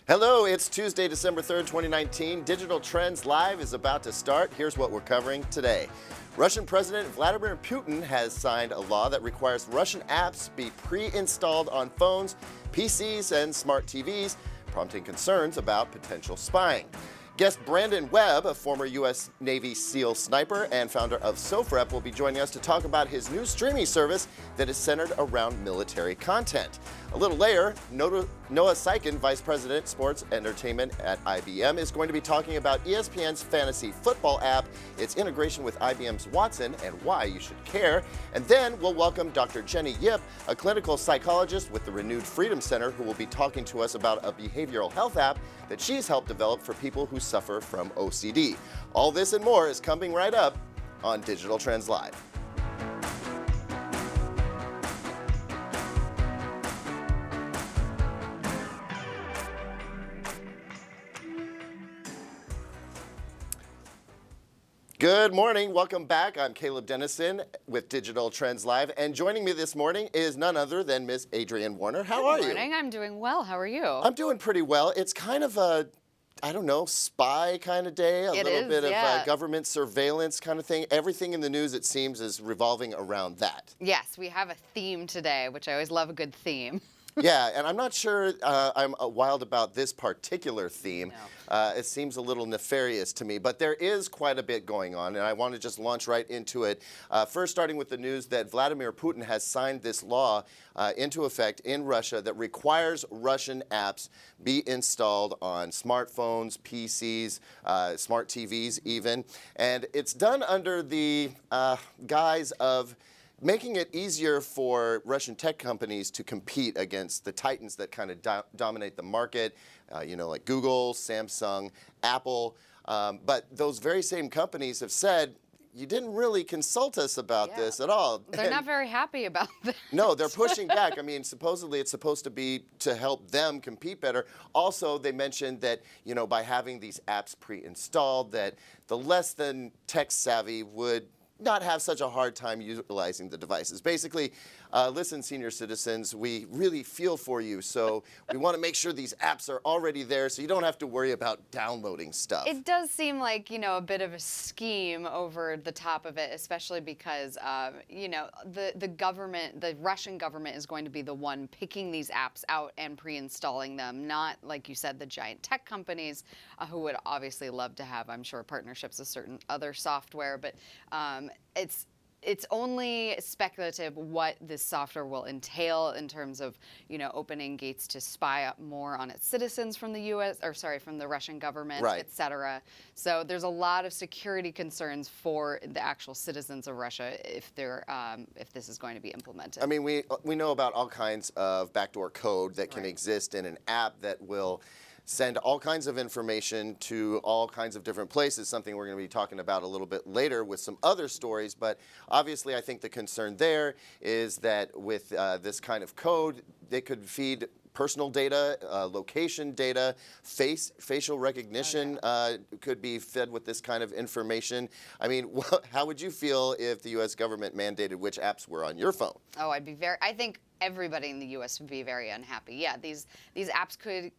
Hello, it's Tuesday, December 3rd, 2019. Digital Trends Live is about to start. Here's what we're covering today. Russian President Vladimir Putin has signed a law that requires Russian apps be pre-installed on phones, PCs, and smart TVs, prompting concerns about potential spying. Guest Brandon Webb, a former U.S. Navy SEAL sniper and founder of SOFREP, will be joining us to talk about his new streaming service that is centered around military content. A little later, Noah Syken, Vice President, Sports Entertainment at IBM, is going to be talking about ESPN's fantasy football app, its integration with IBM's Watson, and why you should care. And then we'll welcome Dr. Jenny Yip, a clinical psychologist with the Renewed Freedom Center, who will be talking to us about a behavioral health app that she's helped develop for people who suffer from OCD. All this and more is coming right up on Digital Trends Live. Good morning. Welcome back. I'm Caleb Dennison with Digital Trends Live, and joining me this morning is none other than Ms. Adrienne Warner. How are you? Good morning. I'm doing well. How are you? I'm doing pretty well. It's kind of a, I don't know, spy kind of day, a little bit of government surveillance kind of thing. Everything in the news, it seems, is revolving around that. Yes, we have a theme today, which I always love a good theme. Yeah, and I'm not sure I'm wild about this particular theme. No. It seems a little nefarious to me, but there is quite a bit going on, and I want to just launch right into it. First, starting with the news that Vladimir Putin has signed this law into effect in Russia that requires Russian apps be installed on smartphones, PCs, smart TVs even, and it's done under the guise of making it easier for Russian tech companies to compete against the titans that kind of dominate the market, like Google, Samsung, Apple. But those very same companies have said, you didn't really consult us about this at all. They're not very happy about that. No, they're pushing back. I mean, supposedly it's supposed to be to help them compete better. Also, they mentioned that, by having these apps pre-installed, that the less than tech savvy would not have such a hard time utilizing the devices. Basically, listen, senior citizens, we really feel for you, so we want to make sure these apps are already there so you don't have to worry about downloading stuff. It does seem like, a bit of a scheme over the top of it, especially because, the government, the Russian government is going to be the one picking these apps out and pre-installing them, not, like you said, the giant tech companies who would obviously love to have, I'm sure, partnerships with certain other software, but it's only speculative what this software will entail in terms of, opening gates to spy up more on its citizens from the from the Russian government, right, et cetera. So there's a lot of security concerns for the actual citizens of Russia if this is going to be implemented. I mean, we know about all kinds of backdoor code that can exist in an app that will send all kinds of information to all kinds of different places, something we're going to be talking about a little bit later with some other stories. But obviously, I think the concern there is that with this kind of code, they could feed personal data, location data, facial recognition could be fed with this kind of information. I mean, how would you feel if the U.S. government mandated which apps were on your phone? Oh, I think everybody in the U.S. would be very unhappy. Yeah, these apps could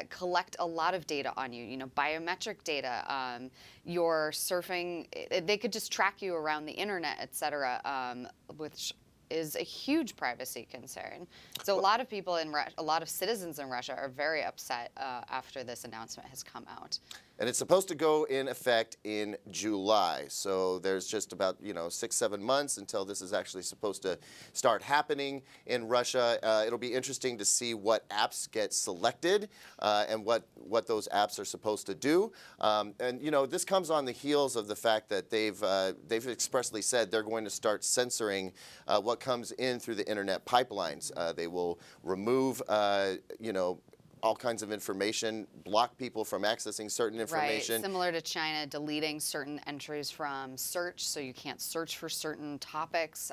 collect a lot of data on you, biometric data, your surfing, they could just track you around the internet, et cetera, which is a huge privacy concern. So a lot of people a lot of citizens in Russia are very upset after this announcement has come out. And it's supposed to go in effect in July. So there's just about 6-7 months until this is actually supposed to start happening in Russia. It'll be interesting to see what apps get selected and what those apps are supposed to do. And this comes on the heels of the fact that they've expressly said they're going to start censoring what comes in through the internet pipelines. They will remove all kinds of information, block people from accessing certain information. Right, similar to China deleting certain entries from search, so you can't search for certain topics.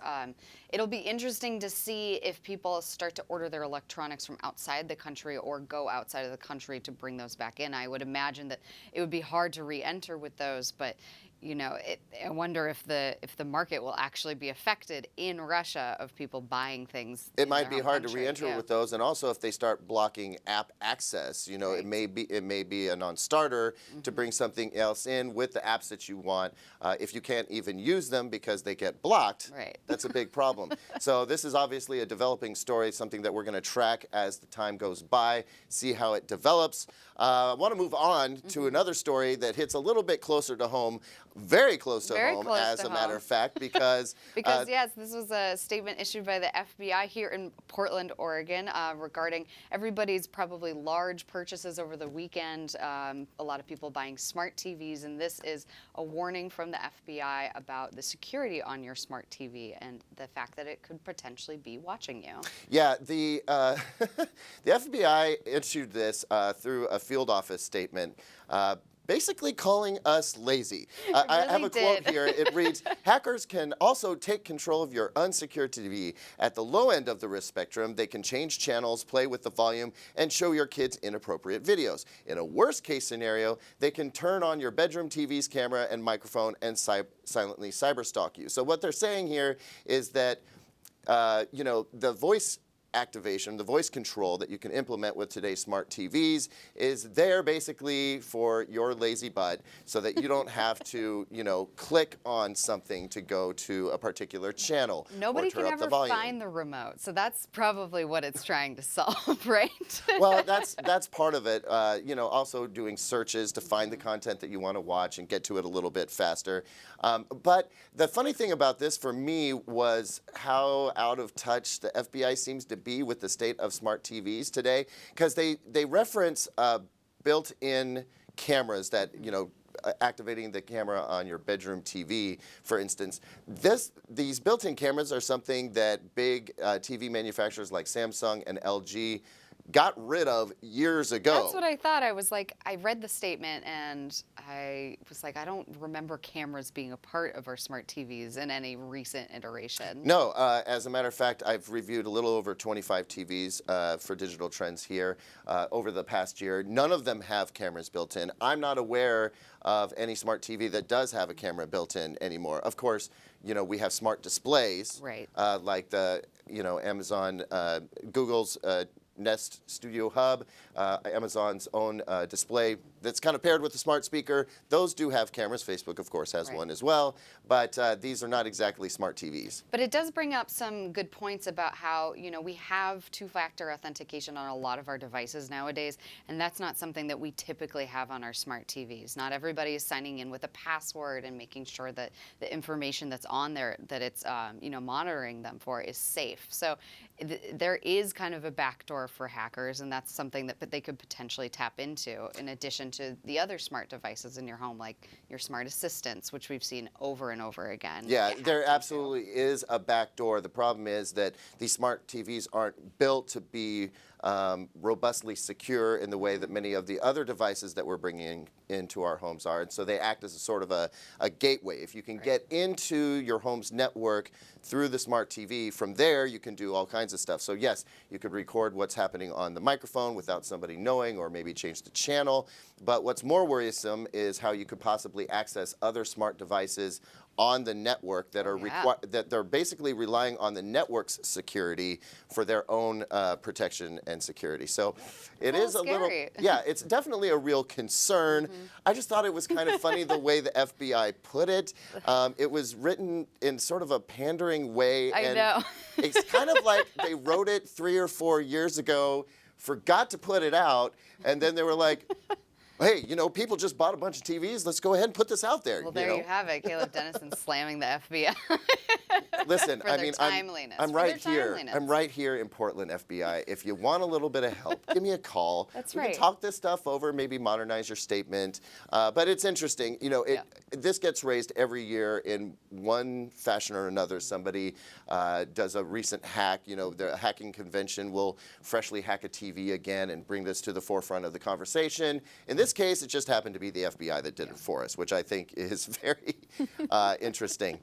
It'll be interesting to see if people start to order their electronics from outside the country or go outside of the country to bring those back in. I would imagine that it would be hard to re-enter with those, but you know, I wonder if the market will actually be affected in Russia of people buying things. It might be hard to re-enter with those, and also if they start blocking app access, you know, Right. it may be a non-starter to bring something else in with the apps that you want. If you can't even use them because they get blocked, Right. that's a big problem. So this is obviously a developing story, something that we're going to track as the time goes by, see how it develops. I want to move on to another story that hits a little bit closer to home, very close to home, as a matter of fact, because yes, this was a statement issued by the FBI here in Portland, Oregon, regarding everybody's probably large purchases over the weekend. A lot of people buying smart TVs, and this is a warning from the FBI about the security on your smart TV and the fact that it could potentially be watching you. Yeah, the the FBI issued this through a field office statement, basically calling us lazy. I have a quote here. It reads, "Hackers can also take control of your unsecured TV. At the low end of the risk spectrum, they can change channels, play with the volume, and show your kids inappropriate videos. In a worst-case scenario, they can turn on your bedroom TV's camera and microphone and silently cyberstalk you." So what they're saying here is that you know, the voice activation, the voice control that you can implement with today's smart TVs is there basically for your lazy butt so that you don't have to, you know, click on something to go to a particular channel. Nobody can ever find the remote, so that's probably what it's trying to solve, right? Well, that's part of it. You know, also doing searches to find the content that you want to watch and get to it a little bit faster. But the funny thing about this for me was how out of touch the FBI seems to be with the state of smart TVs today, because they reference built-in cameras that, you know, activating the camera on your bedroom TV, for instance. These built-in cameras are something that big TV manufacturers like Samsung and LG got rid of years ago. That's what I thought. I was like, I read the statement and I was like, I don't remember cameras being a part of our smart TVs in any recent iteration. No, as a matter of fact, I've reviewed a little over 25 TVs for Digital Trends here over the past year. None of them have cameras built in. I'm not aware of any smart TV that does have a camera built in anymore. Of course, you know, we have smart displays, right? Like the, you know, Amazon, Google's Nest Studio Hub, Amazon's own display that's kind of paired with the smart speaker. Those do have cameras. Facebook, of course, has one as well. But these are not exactly smart TVs. But it does bring up some good points about how, you know, we have two-factor authentication on a lot of our devices nowadays, and that's not something that we typically have on our smart TVs. Not everybody is signing in with a password and making sure that the information that's on there, that it's, you know, monitoring them for, is safe. So there is kind of a backdoor for hackers, and that's something that they could potentially tap into in addition to the other smart devices in your home, like your smart assistants, which we've seen over and over again. Yeah, there absolutely is a backdoor. The problem is that these smart TVs aren't built to be robustly secure in the way that many of the other devices that we're bringing into our homes are. And so they act as a sort of a gateway. If you can get into your home's network through the smart TV, from there you can do all kinds of stuff. So yes, you could record what's happening on the microphone without somebody knowing, or maybe change the channel. But what's more worrisome is how you could possibly access other smart devices on the network that are that they're basically relying on the network's security for their own protection and security. So it is a little, yeah, it's definitely a real concern. I just thought it was kind of funny the way the FBI put it. It was written in sort of a pandering way. I know. It's kind of like they wrote it 3 or 4 years ago, forgot to put it out, and then they were like, hey, you know, people just bought a bunch of TVs. Let's go ahead and put this out there. Well, there you have it. Caleb Dennison slamming the FBI. Listen, I mean, I'm right here. I'm right here in Portland, FBI. If you want a little bit of help, give me a call. That's we right. can talk this stuff over, maybe modernize your statement. But it's interesting. You know, this gets raised every year in one fashion or another. Somebody does a recent hack. You know, the hacking convention will freshly hack a TV again and bring this to the forefront of the conversation. In this case, it just happened to be the FBI that did it for us, which I think is very interesting.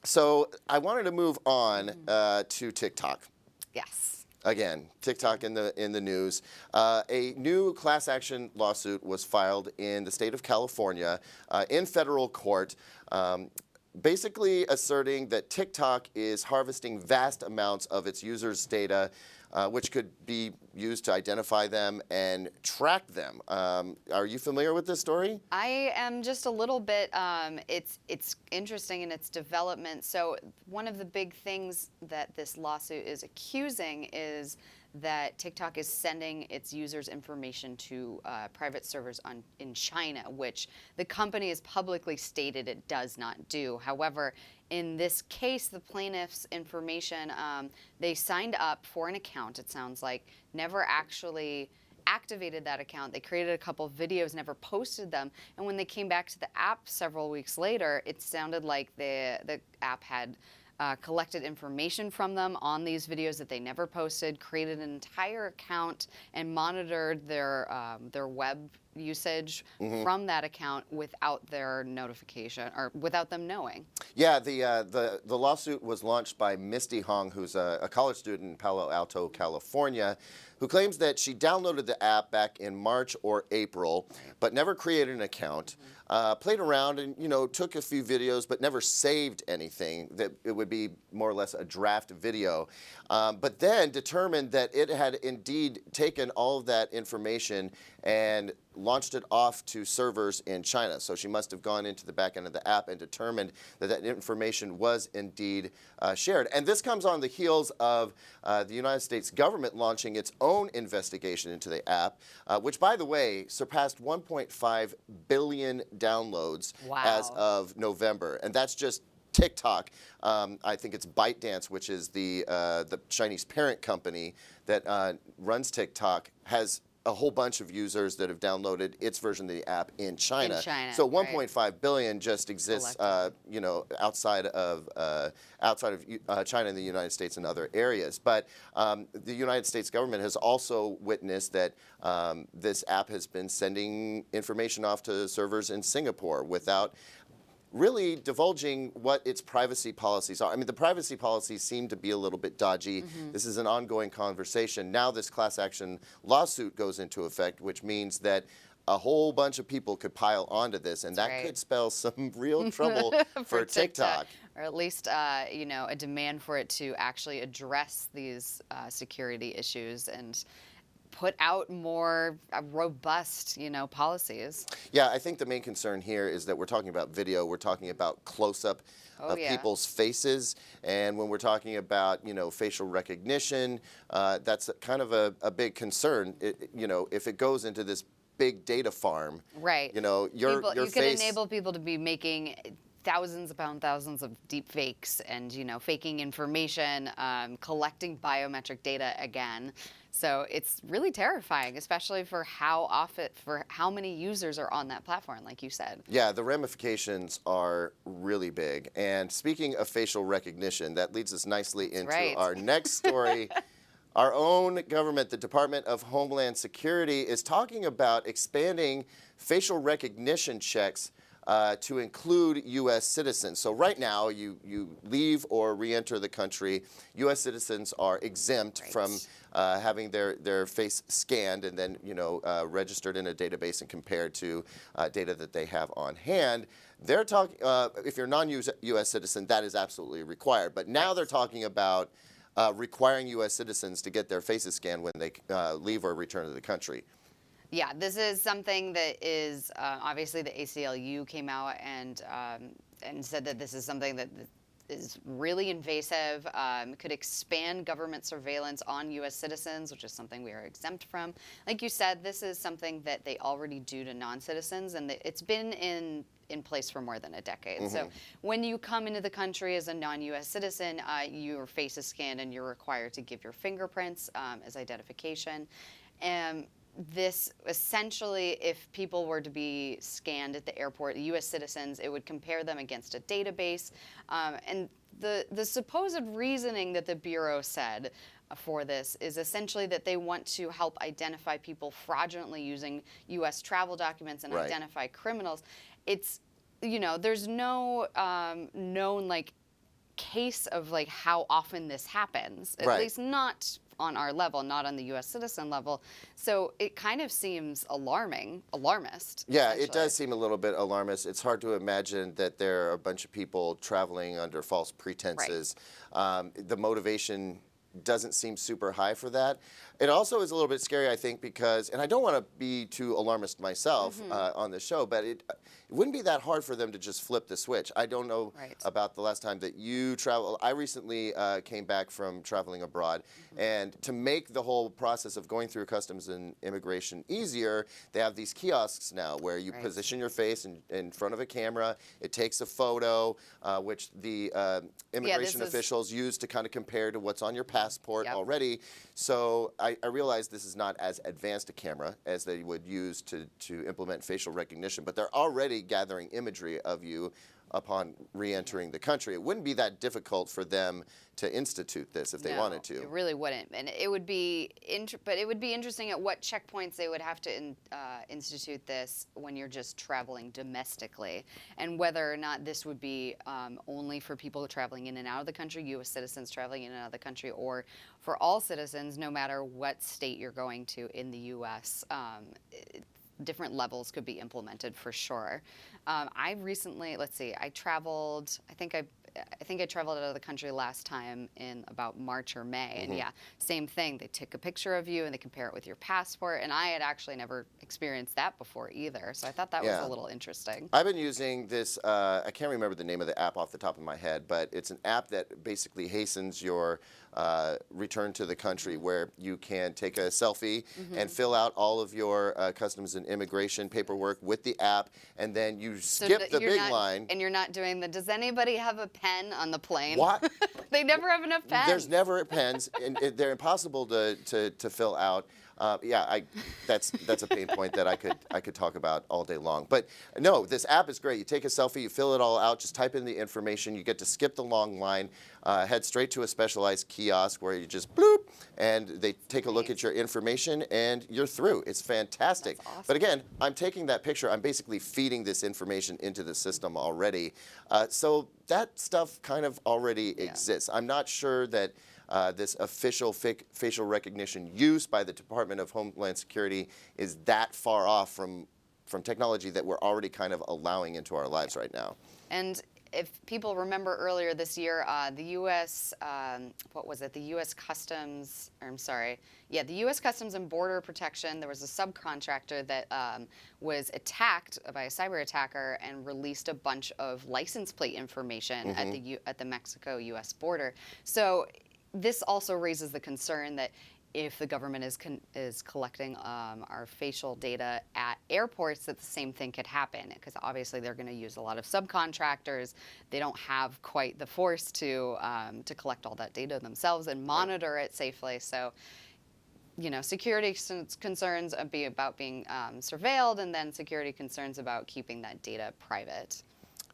So I wanted to move on to TikTok. Yes. Again, TikTok in the news. A new class action lawsuit was filed in the state of California in federal court, basically asserting that TikTok is harvesting vast amounts of its users' data, which could be used to identify them and track them. Are you familiar with this story? I am just a little bit. It's interesting in its development. So one of the big things that this lawsuit is accusing is that TikTok is sending its users' information to private servers in China, which the company has publicly stated it does not do. However, in this case, the plaintiff's information, they signed up for an account, it sounds like, never actually activated that account. They created a couple of videos, never posted them. And when they came back to the app several weeks later, it sounded like the app had collected information from them on these videos that they never posted, created an entire account, and monitored their web usage from that account without their notification or without them knowing. Yeah, the lawsuit was launched by Misty Hong, who's a college student in Palo Alto, California, who claims that she downloaded the app back in March or April, but never created an account, played around and, took a few videos, but never saved anything, that it would be more or less a draft video, but then determined that it had indeed taken all of that information and launched it off to servers in China. So she must have gone into the back end of the app and determined that that information was indeed shared. And this comes on the heels of the United States government launching its own investigation into the app, which, by the way, surpassed 1.5 billion downloads as of November. And that's just TikTok. I think it's ByteDance, which is the Chinese parent company that runs TikTok, has a whole bunch of users that have downloaded its version of the app in China. So 1.5 billion just exists, outside of China and the United States and other areas. But the United States government has also witnessed that this app has been sending information off to servers in Singapore without really divulging what its privacy policies are. I mean, the privacy policies seem to be a little bit dodgy. This is an ongoing conversation. Now this class action lawsuit goes into effect, which means that a whole bunch of people could pile onto this, and that could spell some real trouble for TikTok. Or at least, a demand for it to actually address these security issues and put out more robust, policies. Yeah, I think the main concern here is that we're talking about video. We're talking about close-up of people's faces. And when we're talking about, facial recognition, that's kind of a big concern. If it goes into this big data farm, your you face... could enable people to be making thousands upon thousands of deep fakes and, faking information, collecting biometric data again. So it's really terrifying, especially for how many users are on that platform, like you said. Yeah, the ramifications are really big. And speaking of facial recognition, that leads us nicely into our next story. Our own government, the Department of Homeland Security, is talking about expanding facial recognition checks to include U.S. citizens. So right now, you leave or re-enter the country, U.S. citizens are exempt from having their face scanned and then registered in a database and compared to data that they have on hand. They're talking, if you're a non-U.S. citizen, that is absolutely required. But now they're talking about requiring U.S. citizens to get their faces scanned when they leave or return to the country. Yeah, this is something that is obviously the ACLU came out and said that this is something that is really invasive, could expand government surveillance on U.S. citizens, which is something we are exempt from. Like you said, this is something that they already do to non-citizens, and it's been in place for more than a decade. So when you come into the country as a non-U.S. citizen, your face is scanned and you're required to give your fingerprints as identification. This essentially, if people were to be scanned at the airport, the U.S. citizens, it would compare them against a database. And the supposed reasoning that the Bureau said for this is essentially that they want to help identify people fraudulently using U.S. travel documents and identify criminals. It's, there's no known, case of how often this happens, at least not on our level, not on the U.S. citizen level. So it kind of seems alarmist. Yeah, it does seem a little bit alarmist. It's hard to imagine that there are a bunch of people traveling under false pretenses. The motivation doesn't seem super high for that. It also is a little bit scary, I think, because, and I don't want to be too alarmist myself on the show, but it wouldn't be that hard for them to just flip the switch. I don't know about the last time that you traveled. I recently came back from traveling abroad, and to make the whole process of going through customs and immigration easier, they have these kiosks now where you position your face in front of a camera. It takes a photo, which the immigration officials use to kind of compare to what's on your passport already. So I realize this is not as advanced a camera as they would use to implement facial recognition, but they're already gathering imagery of you upon re-entering the country. It wouldn't be that difficult for them to institute this if they wanted to. It really wouldn't, and it would be, but it would be interesting at what checkpoints they would have to institute this when you're just traveling domestically, and whether or not this would be only for people traveling in and out of the country, U.S. citizens traveling in and out of the country, or for all citizens, no matter what state you're going to in the U.S. Different levels could be implemented for sure. I recently, let's see, I traveled, I think I traveled out of the country last time in about March or May, and yeah, same thing. They take a picture of you and they compare it with your passport, and I had actually never experienced that before either, so I thought that was a little interesting. I've been using this, I can't remember the name of the app off the top of my head, but it's an app that basically hastens your return to the country, where you can take a selfie and fill out all of your customs and immigration paperwork with the app, and then you skip the big line. And you're not doing the, does anybody have a pen on the plane? What? They never have enough pens. There's never pens, and they're impossible to fill out. That's a pain point that I could talk about all day long. But no, this app is great. You take a selfie, you fill it all out, just type in the information, you get to skip the long line, head straight to a specialized kiosk where you just bloop, and they take a look at your information, and you're through. It's fantastic. That's awesome. But again, I'm taking that picture, I'm basically feeding this information into the system already. So that stuff kind of already exists. I'm not sure that this official facial recognition use by the Department of Homeland Security is that far off from technology that we're already kind of allowing into our lives right now. And if people remember earlier this year, the U.S., what was it? The U.S. Customs, or I'm sorry, yeah, the U.S. Customs and Border Protection, there was a subcontractor that was attacked by a cyber attacker and released a bunch of license plate information at the Mexico-U.S. border. So this also raises the concern that if the government is collecting our facial data at airports, that the same thing could happen, because obviously they're going to use a lot of subcontractors. They don't have quite the force to collect all that data themselves and monitor it safely. So, you know, security concerns about being surveilled, and then security concerns about keeping that data private.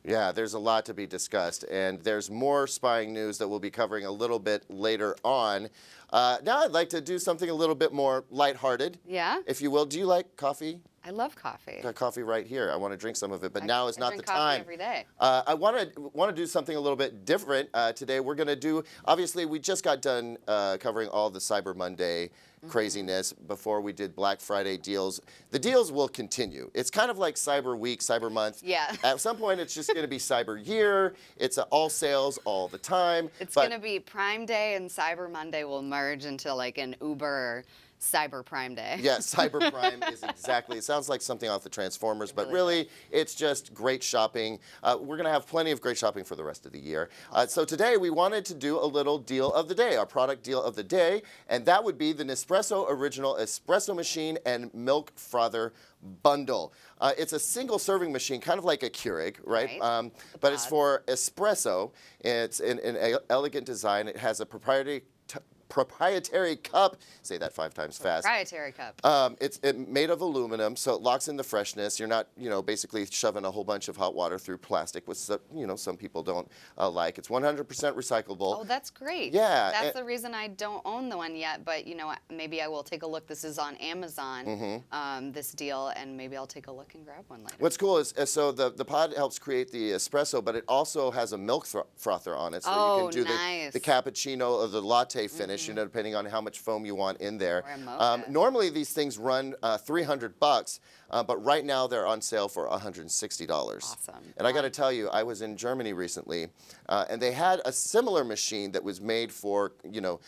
Yeah, there's a lot to be discussed, and there's more spying news that we'll be covering a little bit later on. Now I'd like to do something a little bit more lighthearted, if you will. Do you like coffee? I love coffee. Got coffee right here. I want to drink some of it, but now is not the time. I drink coffee every day. I want to do something a little bit different today. We're going to do, obviously, we just got done covering all the Cyber Monday craziness before we did Black Friday deals. The deals will continue. It's kind of like Cyber Week, Cyber Month. Yeah. At some point, it's just going to be Cyber Year. It's all sales all the time. It's going to be Prime Day, and Cyber Monday will merge into like an Uber Cyber Prime Day. Yeah, Cyber Prime is exactly, it sounds like something off the Transformers, but really it's just great shopping. We're going to have plenty of great shopping for the rest of the year. So today we wanted to do a little deal of the day, our product deal of the day, and that would be the Nespresso Original Espresso Machine and Milk Frother Bundle. It's a single serving machine, kind of like a Keurig, right? But it's for espresso. It's an elegant design. It has a proprietary cup. Say that 5 times fast. Proprietary cup. It's made of aluminum, so it locks in the freshness. You're not, basically shoving a whole bunch of hot water through plastic, which, some people don't like. It's 100% recyclable. Oh, that's great. Yeah. That's the reason I don't own the one yet, but, maybe I will take a look. This is on Amazon, this deal, and maybe I'll take a look and grab one later. What's cool is, so the pod helps create the espresso, but it also has a milk frother on it, so you can do the cappuccino or the latte finish. price, you know, depending on how much foam you want in there. Or a mocha. Normally these things run $300, but right now they're on sale for $160. Awesome. And I got to tell you, I was in Germany recently, and they had a similar machine that was made for, you know,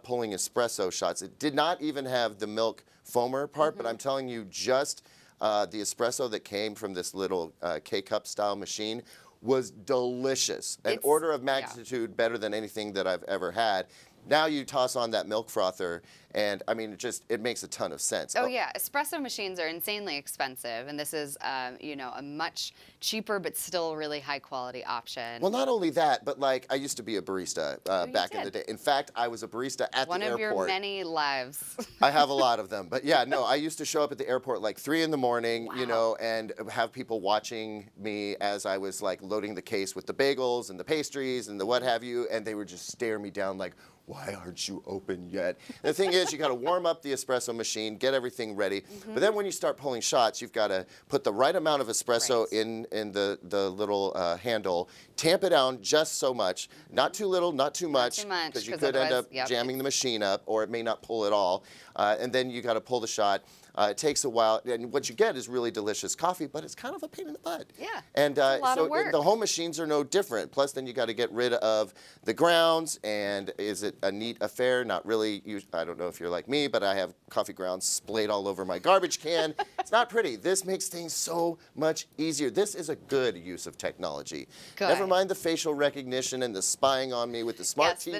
pulling espresso shots. It did not even have the milk foamer part, but I'm telling you, just the espresso that came from this little K-cup style machine was delicious. An order of magnitude better than anything that I've ever had. Now you toss on that milk frother, and I mean, it makes a ton of sense. Oh yeah, espresso machines are insanely expensive, and this is, you know, a much cheaper but still really high quality option. Well, not only that, but like I used to be a barista back in the day. In fact, I was a barista at the airport. One of your many lives. I have a lot of them, but yeah, no, I used to show up at the airport like 3 in the morning, you know, and have people watching me as I was like loading the case with the bagels and the pastries and the what have you, and they would just stare me down like, why aren't you open yet? And the thing is, you got to warm up the espresso machine, get everything ready. But then when you start pulling shots, you've got to put the right amount of espresso in the little handle, tamp it down just so much, not too little, not too much, because you could end up jamming the machine up, or it may not pull at all. And then you got to pull the shot. It takes a while, and what you get is really delicious coffee, but it's kind of a pain in the butt. Yeah, and it's a lot of work. The home machines are no different. Plus, then you got to get rid of the grounds, and is it a neat affair? Not really. I don't know if you're like me, but I have coffee grounds splayed all over my garbage can. It's not pretty. This makes things so much easier. This is a good use of technology. Good. Never mind the facial recognition and the spying on me with the smart TV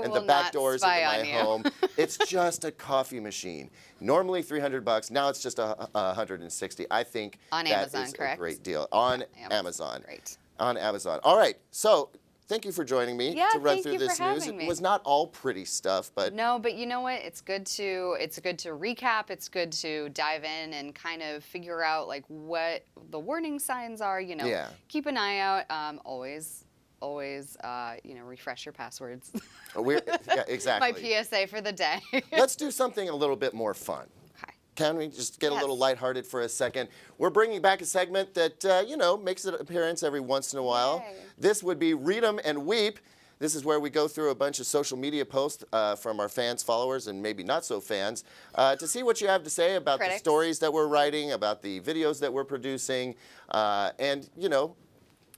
and the back doors into my home. It's just a coffee machine. Normally $300, now it's just $160. I think on that Amazon, is correct? a great deal. On Amazon. Great. On Amazon. All right, so thank you for joining me to run through this news. It me. was not all pretty stuff, but no, but you know what? It's good to recap. It's good to dive in and kind of figure out like what the warning signs are. You know, keep an eye out. Always, you know, refresh your passwords. Yeah, exactly. My PSA for the day. Let's do something a little bit more fun. Okay. Can we just get a little lighthearted for a second? We're bringing back a segment that, you know, makes an appearance every once in a while. Yay. This would be Read 'em and Weep. This is where we go through a bunch of social media posts from our fans, followers, and maybe not so fans to see what you have to say about the stories that we're writing, about the videos that we're producing, and, you know,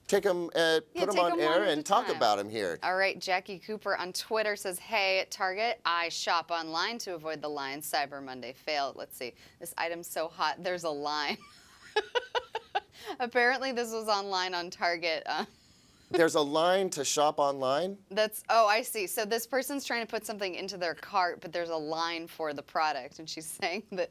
put them on air and talk about them here. All right, Jackie Cooper on Twitter says, hey, at Target, I shop online to avoid the line. Cyber Monday failed. Let's see. This item's so hot, there's a line. Apparently, this was online on Target. There's a line to shop online? Oh, I see. So this person's trying to put something into their cart, but there's a line for the product. And she's saying that,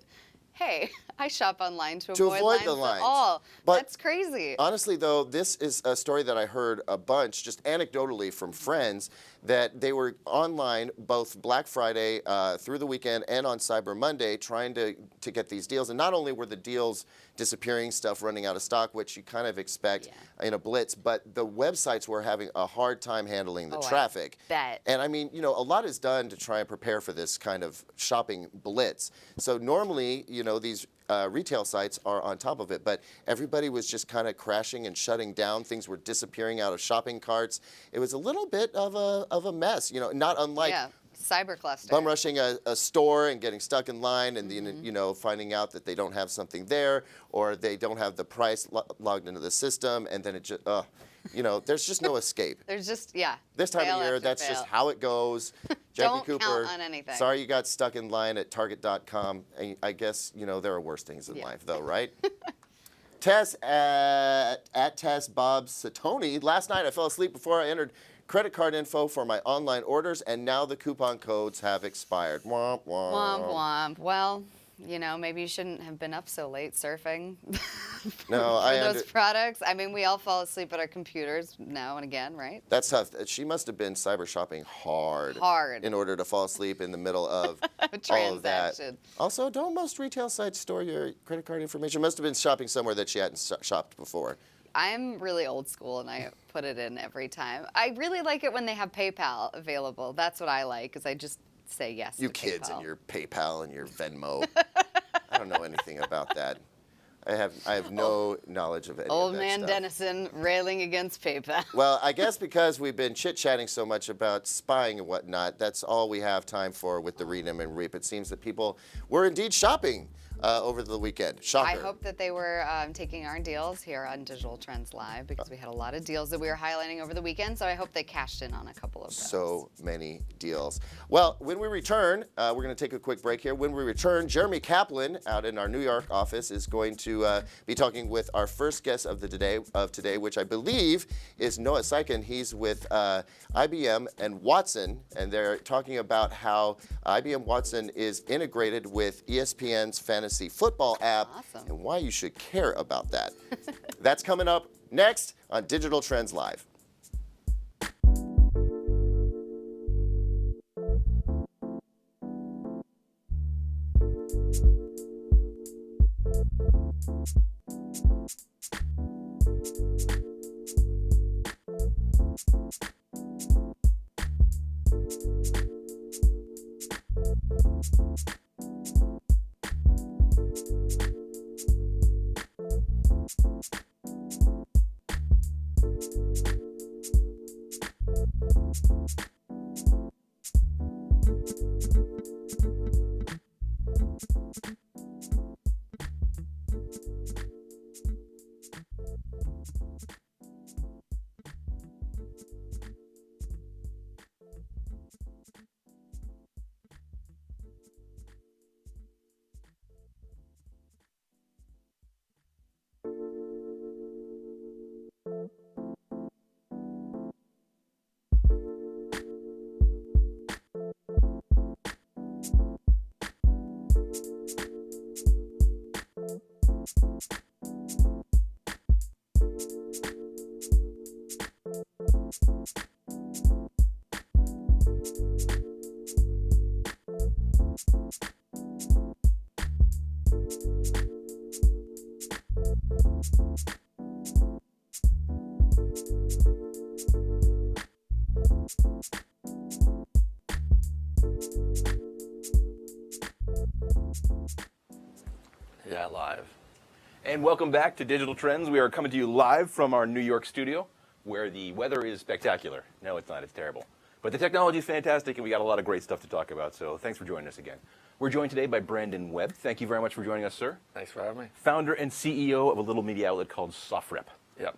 hey, I shop online to avoid the lines. At all. But that's crazy. Honestly, though, this is a story that I heard a bunch, just anecdotally from friends, that they were online both Black Friday through the weekend and on Cyber Monday trying to get these deals. And not only were the deals disappearing, stuff running out of stock, which you kind of expect in a blitz, but the websites were having a hard time handling the traffic. I bet. And I mean, you know, a lot is done to try and prepare for this kind of shopping blitz. So normally, you know, these retail sites are on top of it, but everybody was just kind of crashing and shutting down. Things were disappearing out of shopping carts. It was a little bit of a mess, you know, not unlike cyber cluster. Bum rushing a store and getting stuck in line and then, you know, finding out that they don't have something there or they don't have the price logged into the system, and then it just, you know, there's just no escape. There's just, This time of year, that's just how it goes. Jackie Cooper, count on anything. Sorry you got stuck in line at Target.com. I guess, you know, there are worse things in life, though, right? Tess at Tess Bob Satoni. Last night I fell asleep before I entered credit card info for my online orders, and now the coupon codes have expired. Womp, womp. Womp, womp. Well, you know, maybe you shouldn't have been up so late surfing for those products. I mean, we all fall asleep at our computers now and again, right? That's tough. She must have been cyber shopping hard in order to fall asleep in the middle of all of that. Also, don't most retail sites store your credit card information? Must have been shopping somewhere that she hadn't shopped before. I'm really old school, and I put it in every time. I really like it when they have PayPal available. That's what I like, is I just say yes to PayPal. You kids and your PayPal and your Venmo. I don't know anything about that. I have no knowledge of any Old of that man stuff. Dennison railing against PayPal. Well, I guess because we've been chit-chatting so much about spying and whatnot, that's all we have time for with the Read 'em and Reap. It seems that people were indeed shopping over the weekend. Shocker. I hope that they were taking our deals here on Digital Trends Live, because we had a lot of deals that we were highlighting over the weekend, so I hope they cashed in on a couple of those. So many deals. Well, when we return, we're going to take a quick break here. When we return, Jeremy Kaplan out in our New York office is going to be talking with our first guest of today, which I believe is Noah Syken. He's with IBM and Watson, and they're talking about how IBM Watson is integrated with ESPN's fantasy football app. Awesome. And why you should care about that. That's coming up next on Digital Trends Live. Yeah, live. And welcome back to Digital Trends. We are coming to you live from our New York studio, where the weather is spectacular. No, it's not. It's terrible. But the technology is fantastic, and we got a lot of great stuff to talk about, so thanks for joining us again. We're joined today by Brandon Webb. Thank you very much for joining us, sir. Thanks for having me. Founder and CEO of a little media outlet called SOFREP. Yep.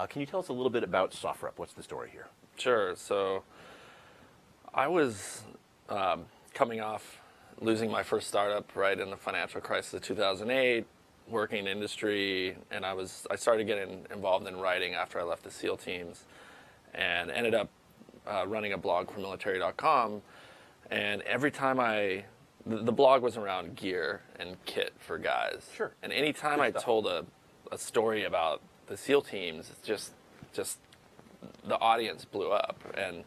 Can you tell us a little bit about SOFREP? What's the story here? Sure. So I was coming off losing my first startup right in the financial crisis of 2008, working in industry, and I started getting involved in writing after I left the SEAL teams, and ended up running a blog for military.com. And every time the blog was around gear and kit for guys. Sure. And anytime I told a story about the SEAL teams, it's just the audience blew up. And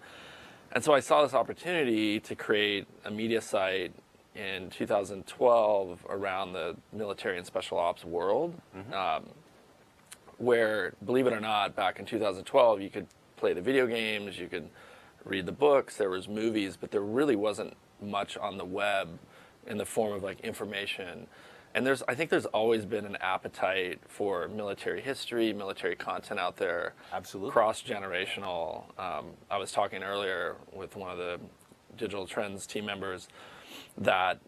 so I saw this opportunity to create a media site in 2012 around the military and special ops world, where, believe it or not, back in 2012, you could play the video games, you could read the books, there was movies, but there really wasn't much on the web in the form of like information. And I think there's always been an appetite for military history, military content out there. Absolutely. Cross-generational. I was talking earlier with one of the Digital Trends team members that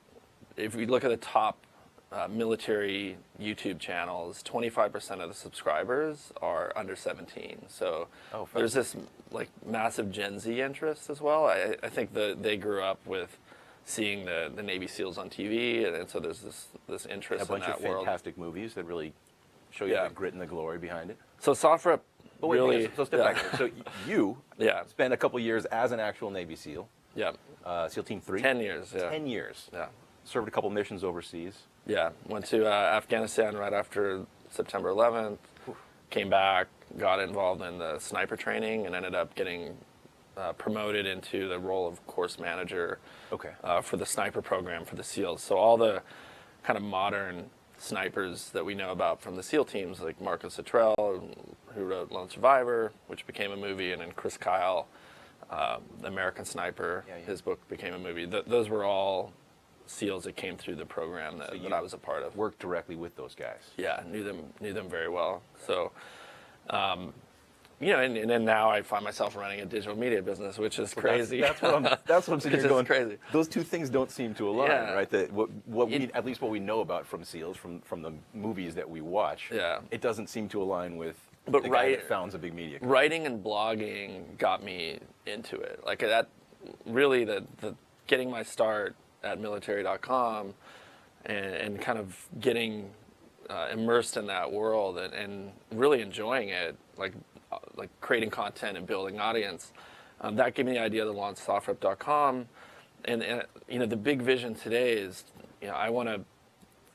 if we look at the top military YouTube channels, 25% of the subscribers are under 17. So there's this like massive Gen Z interest as well. I think they grew up with seeing the Navy SEALs on TV, and so there's this interest in that world. A bunch of fantastic movies that really show you the grit and the glory behind it. So SOFREP really... So step back here. So you spent a couple years as an actual Navy SEAL. Yeah. SEAL Team 3? 10 years, yeah. 10 years. Yeah. Served a couple missions overseas. Yeah. Went to Afghanistan right after September 11th. Came back, got involved in the sniper training, and ended up getting promoted into the role of course manager for the sniper program for the SEALs. So all the kind of modern snipers that we know about from the SEAL teams, like Marcus Luttrell, who wrote Lone Survivor, which became a movie, and then Chris Kyle, the American Sniper, his book became a movie. Those were all SEALs that came through the program that I was a part of. Worked directly with those guys. Yeah, knew them very well. So, and then now I find myself running a digital media business, which is crazy. That's what I'm sitting here going. Crazy. Those two things don't seem to align, right? That at least what we know about from SEALs, from the movies that we watch, it doesn't seem to align with the guy that founds a big media company. Writing and blogging got me into it. Like that, really, the getting my start at military.com and kind of getting immersed in that world and really enjoying it, like creating content and building audience. That gave me the idea to launch SOFREP.com. And the big vision today is, I want to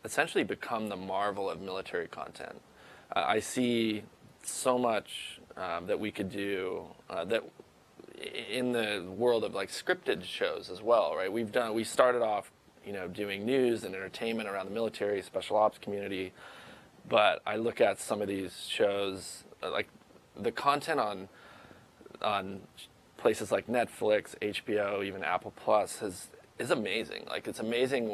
essentially become the Marvel of military content. I see so much that we could do that in the world of like scripted shows as well, right? We started off, doing news and entertainment around the military, special ops community. But I look at some of these shows, like the content on places like Netflix, HBO, even Apple Plus is amazing. Like it's amazing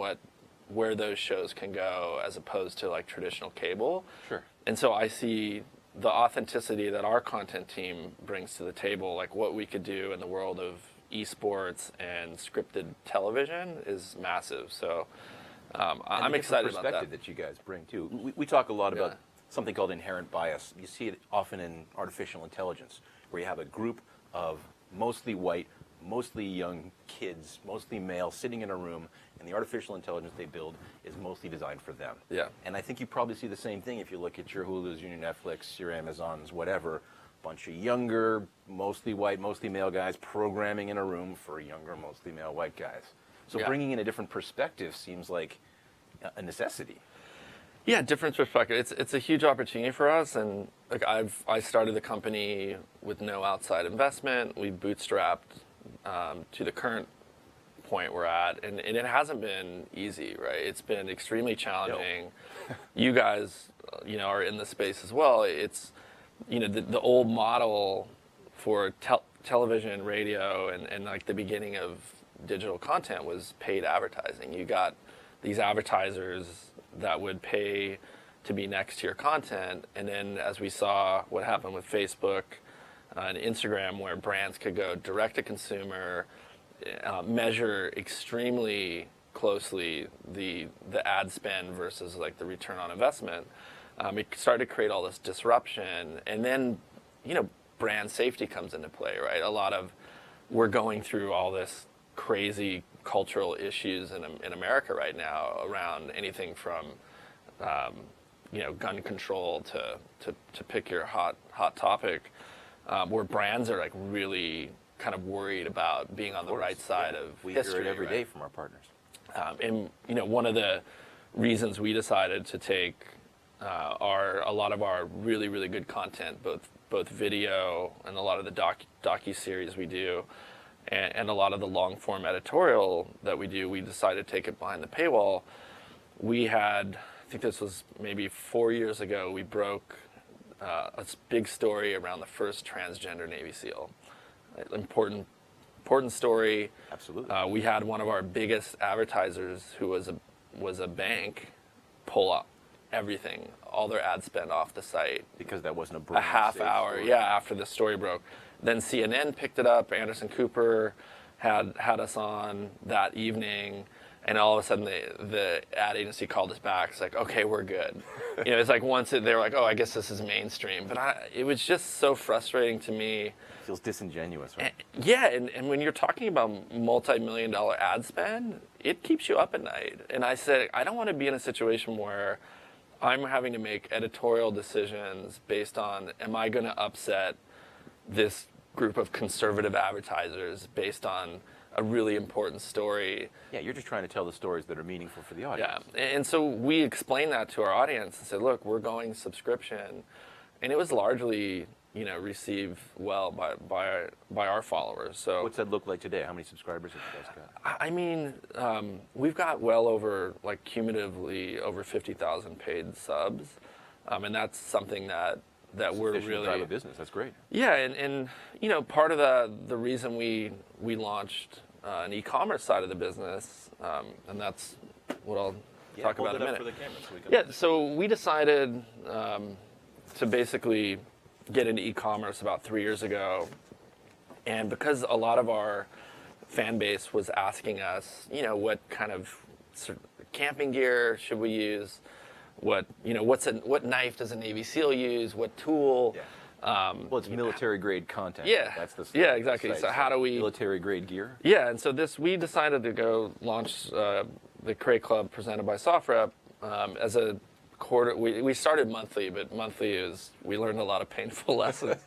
where those shows can go as opposed to like traditional cable. Sure. And so I see the authenticity that our content team brings to the table, like what we could do in the world of esports and scripted television is massive. So I'm excited about that. Perspective that you guys bring too. We talk a lot about something called inherent bias. You see it often in artificial intelligence, where you have a group of mostly white, mostly young kids, mostly male, sitting in a room, and the artificial intelligence they build is mostly designed for them. Yeah. And I think you probably see the same thing if you look at your Hulus, your Netflix, your Amazons, whatever. Bunch of younger, mostly white, mostly male guys programming in a room for younger, mostly male white guys. So bringing in a different perspective seems like a necessity. Yeah, different perspective. It's a huge opportunity for us, and like I started the company with no outside investment. We bootstrapped to the current point we're at, and it hasn't been easy, right? It's been extremely challenging. Nope. You guys, are in the space as well. It's, the old model for television, radio, and like the beginning of digital content was paid advertising. You got these advertisers that would pay to be next to your content, and then as we saw what happened with Facebook and Instagram, where brands could go direct to consumer, measure extremely closely the ad spend versus like the return on investment, it started to create all this disruption, and then brand safety comes into play, right? We're going through all this crazy cultural issues in America right now around anything from gun control to pick your hot topic, where brands are like really kind of worried about being on the right side of we history. We hear it every day from our partners. And one of the reasons we decided to take a lot of our really, really good content, both video and a lot of the docu-series we do, and a lot of the long-form editorial that we do, we decided to take it behind the paywall. We had, I think this was maybe 4 years ago, we broke a big story around the first transgender Navy SEAL. Important story. Absolutely. We had one of our biggest advertisers, who was a bank, pull up everything, all their ad spend off the site. Because that wasn't a half hour, story. After the story broke. Then CNN picked it up. Anderson Cooper had us on that evening, and all of a sudden the ad agency called us back. It's like, okay, we're good. It's like once they were like, oh, I guess this is mainstream. But it was just so frustrating to me. It feels disingenuous, right? And when you're talking about multi-million-dollar ad spend, it keeps you up at night. And I said, I don't want to be in a situation where I'm having to make editorial decisions based on, am I going to upset this group of conservative advertisers based on a really important story? Yeah, you're just trying to tell the stories that are meaningful for the audience. Yeah, and so we explained that to our audience and said, look, we're going subscription. And it was largely, received well by our followers. So what's that look like today? How many subscribers have you guys got? I mean, we've got well over, like cumulatively over 50,000 paid subs. And that's something that we're really to drive a business. That's great. Yeah, and part of the reason we launched an e-commerce side of the business, and that's what I'll talk about in a minute. For the camera so we can Yeah, so we decided to basically get into e-commerce about 3 years ago, and because a lot of our fan base was asking us, what kind of sort of camping gear should we use? What knife does a Navy SEAL use? What tool? Yeah. Well, it's military grade content. Yeah. That's the Yeah, exactly. site. So how do we military grade gear? Yeah, and so we decided to go launch the Crate Club presented by SOFREP as a quarter. We started monthly, but we learned a lot of painful lessons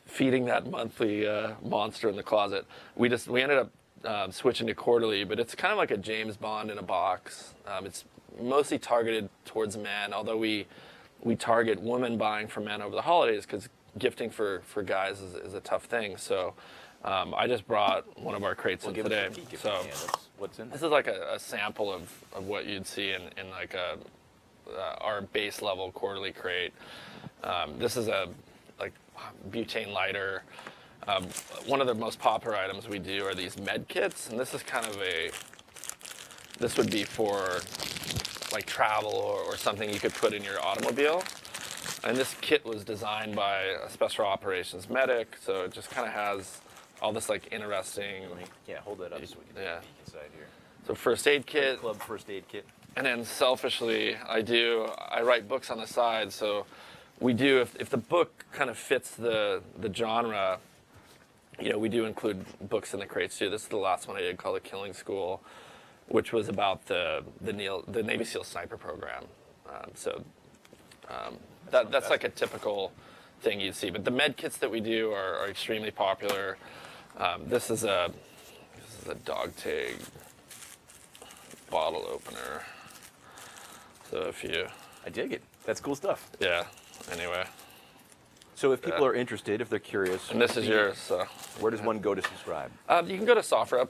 feeding that monthly monster in the closet. We ended up switching to quarterly, but it's kind of like a James Bond in a box. It's mostly targeted towards men, although we target women buying for men over the holidays because gifting for guys is a tough thing. So I just brought one of our crates in today. So what's in this is like a sample of what you'd see in like our base level quarterly crate. This is a butane lighter. One of the most popular items we do are these med kits, and this is kind of this would be for like travel or something you could put in your automobile. And this kit was designed by a special operations medic, so it just kind of has all this like interesting. Yeah, hold that up so we can take a peek inside here. So first aid kit. Club first aid kit. And then selfishly, I write books on the side, so we do, if the book kind of fits the genre, we do include books in the crates too. This is the last one I did called The Killing School, which was about the Navy SEAL sniper program. That's like a typical thing you'd see. But the med kits that we do are extremely popular. This is a dog tag bottle opener. So I dig it. That's cool stuff. Yeah. Anyway. So if people are interested, if they're curious, and this is yours. So where does one go to subscribe? You can go to SOFREP,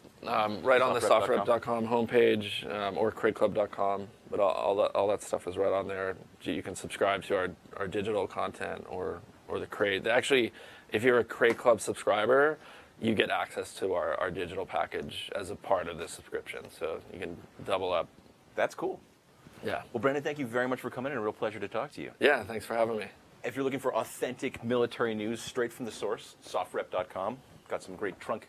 right on the SOFREP.com. SOFREP.com homepage, or CrateClub.com. But all that stuff is right on there. You can subscribe to our digital content or the crate. Actually, if you're a Crate Club subscriber, you get access to our digital package as a part of the subscription. So you can double up. That's cool. Yeah. Well, Brendan, thank you very much for coming in. A real pleasure to talk to you. Yeah, thanks for having me. If you're looking for authentic military news straight from the source, SOFREP.com. Got some great trunk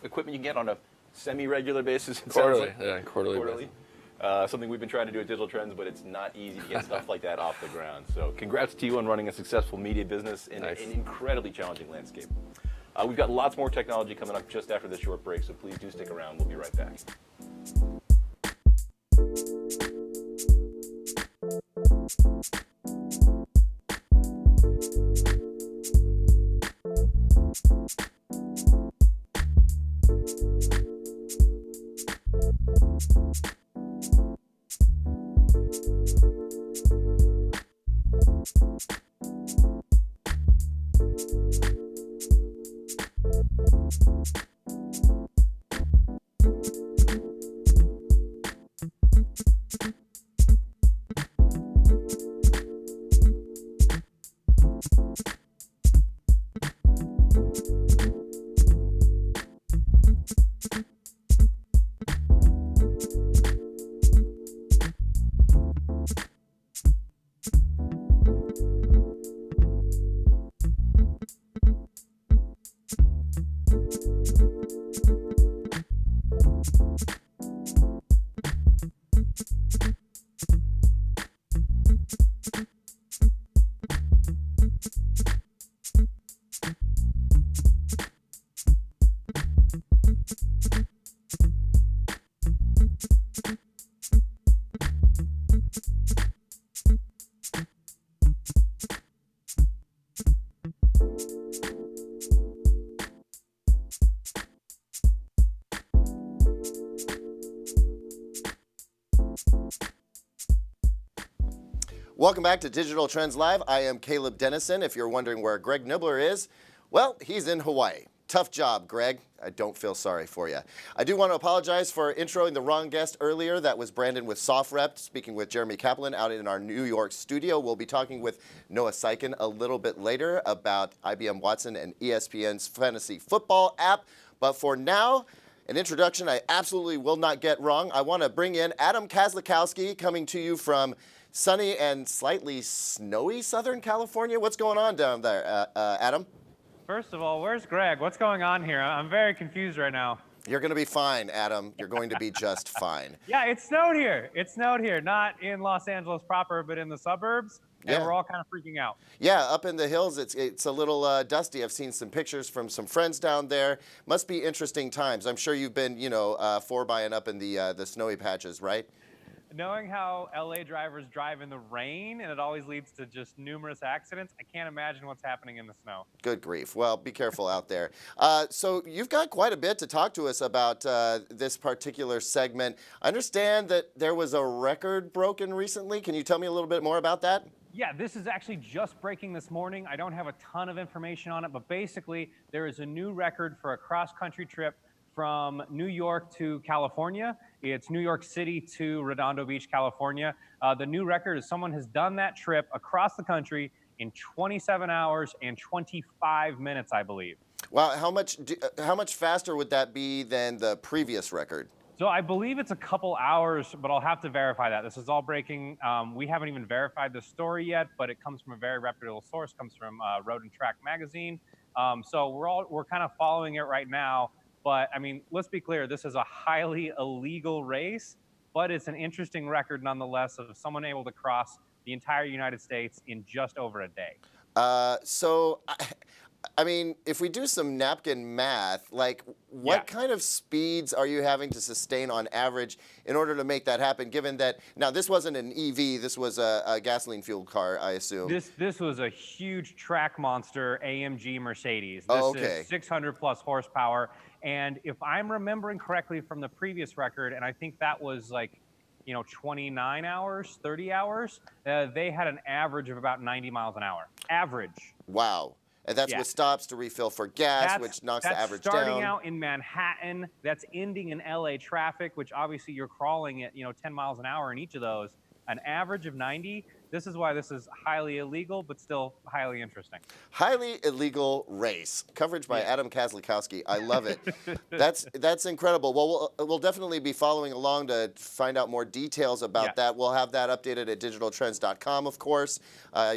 equipment you can get on a semi-regular basis. Quarterly, yeah, quarterly. Something we've been trying to do at Digital Trends, but it's not easy to get stuff like that off the ground. So congrats to you on running a successful media business in an incredibly challenging landscape. We've got lots more technology coming up just after this short break, so please do stick around. We'll be right back. Welcome back to Digital Trends Live. I am Caleb Dennison. If you're wondering where Greg Nibbler is, well, he's in Hawaii. Tough job, Greg. I don't feel sorry for you. I do want to apologize for introing the wrong guest earlier. That was Brandon with SOFREP, speaking with Jeremy Kaplan out in our New York studio. We'll be talking with Noah Syken a little bit later about IBM Watson and ESPN's fantasy football app. But for now, an introduction I absolutely will not get wrong. I want to bring in Adam Kaslikowski, coming to you from sunny and slightly snowy Southern California. What's going on down there, Adam? First of all, where's Greg? What's going on here? I'm very confused right now. You're going to be fine, Adam. You're going to be just fine. Yeah, it snowed here. It snowed here, not in Los Angeles proper, but in the suburbs. And Yeah. we're all kind of freaking out. Yeah, up in the hills, it's a little dusty. I've seen some pictures from some friends down there. Must be interesting times. I'm sure you've been, 4-bying up in the snowy patches, right? Knowing how LA drivers drive in the rain, and it always leads to just numerous accidents, I can't imagine what's happening in the snow. Good grief. Well, be careful out there. So you've got quite a bit to talk to us about this particular segment. I understand that there was a record broken recently. Can you tell me a little bit more about that? Yeah, this is actually just breaking this morning. I don't have a ton of information on it, but basically there is a new record for a cross-country trip from New York to California. It's New York City to Redondo Beach, California. The new record is someone has done that trip across the country in 27 hours and 25 minutes, I believe. Wow, how much faster would that be than the previous record? So I believe it's a couple hours, but I'll have to verify that. This is all breaking. We haven't even verified the story yet, but it comes from a very reputable source. Comes from Road and Track magazine. So we're kind of following it right now. But I mean, let's be clear. This is a highly illegal race, but it's an interesting record nonetheless of someone able to cross the entire United States in just over a day. I mean, if we do some napkin math, like what kind of speeds are you having to sustain on average in order to make that happen, given that, now this wasn't an EV, this was a gasoline fueled car, I assume. This was a huge track monster AMG Mercedes. This is 600 plus horsepower. And if I'm remembering correctly from the previous record, and I think that was like, 29 hours, 30 hours, they had an average of about 90 miles an hour. Average. Wow. And that's with stops to refill for gas, which knocks the average down. That's starting out in Manhattan. That's ending in LA traffic, which obviously you're crawling at 10 miles an hour in each of those. An average of 90. This is why this is highly illegal, but still highly interesting. Highly illegal race. Coverage by Adam Kaslikowski. I love it. That's incredible. Well, we'll definitely be following along to find out more details about that. We'll have that updated at digitaltrends.com, of course.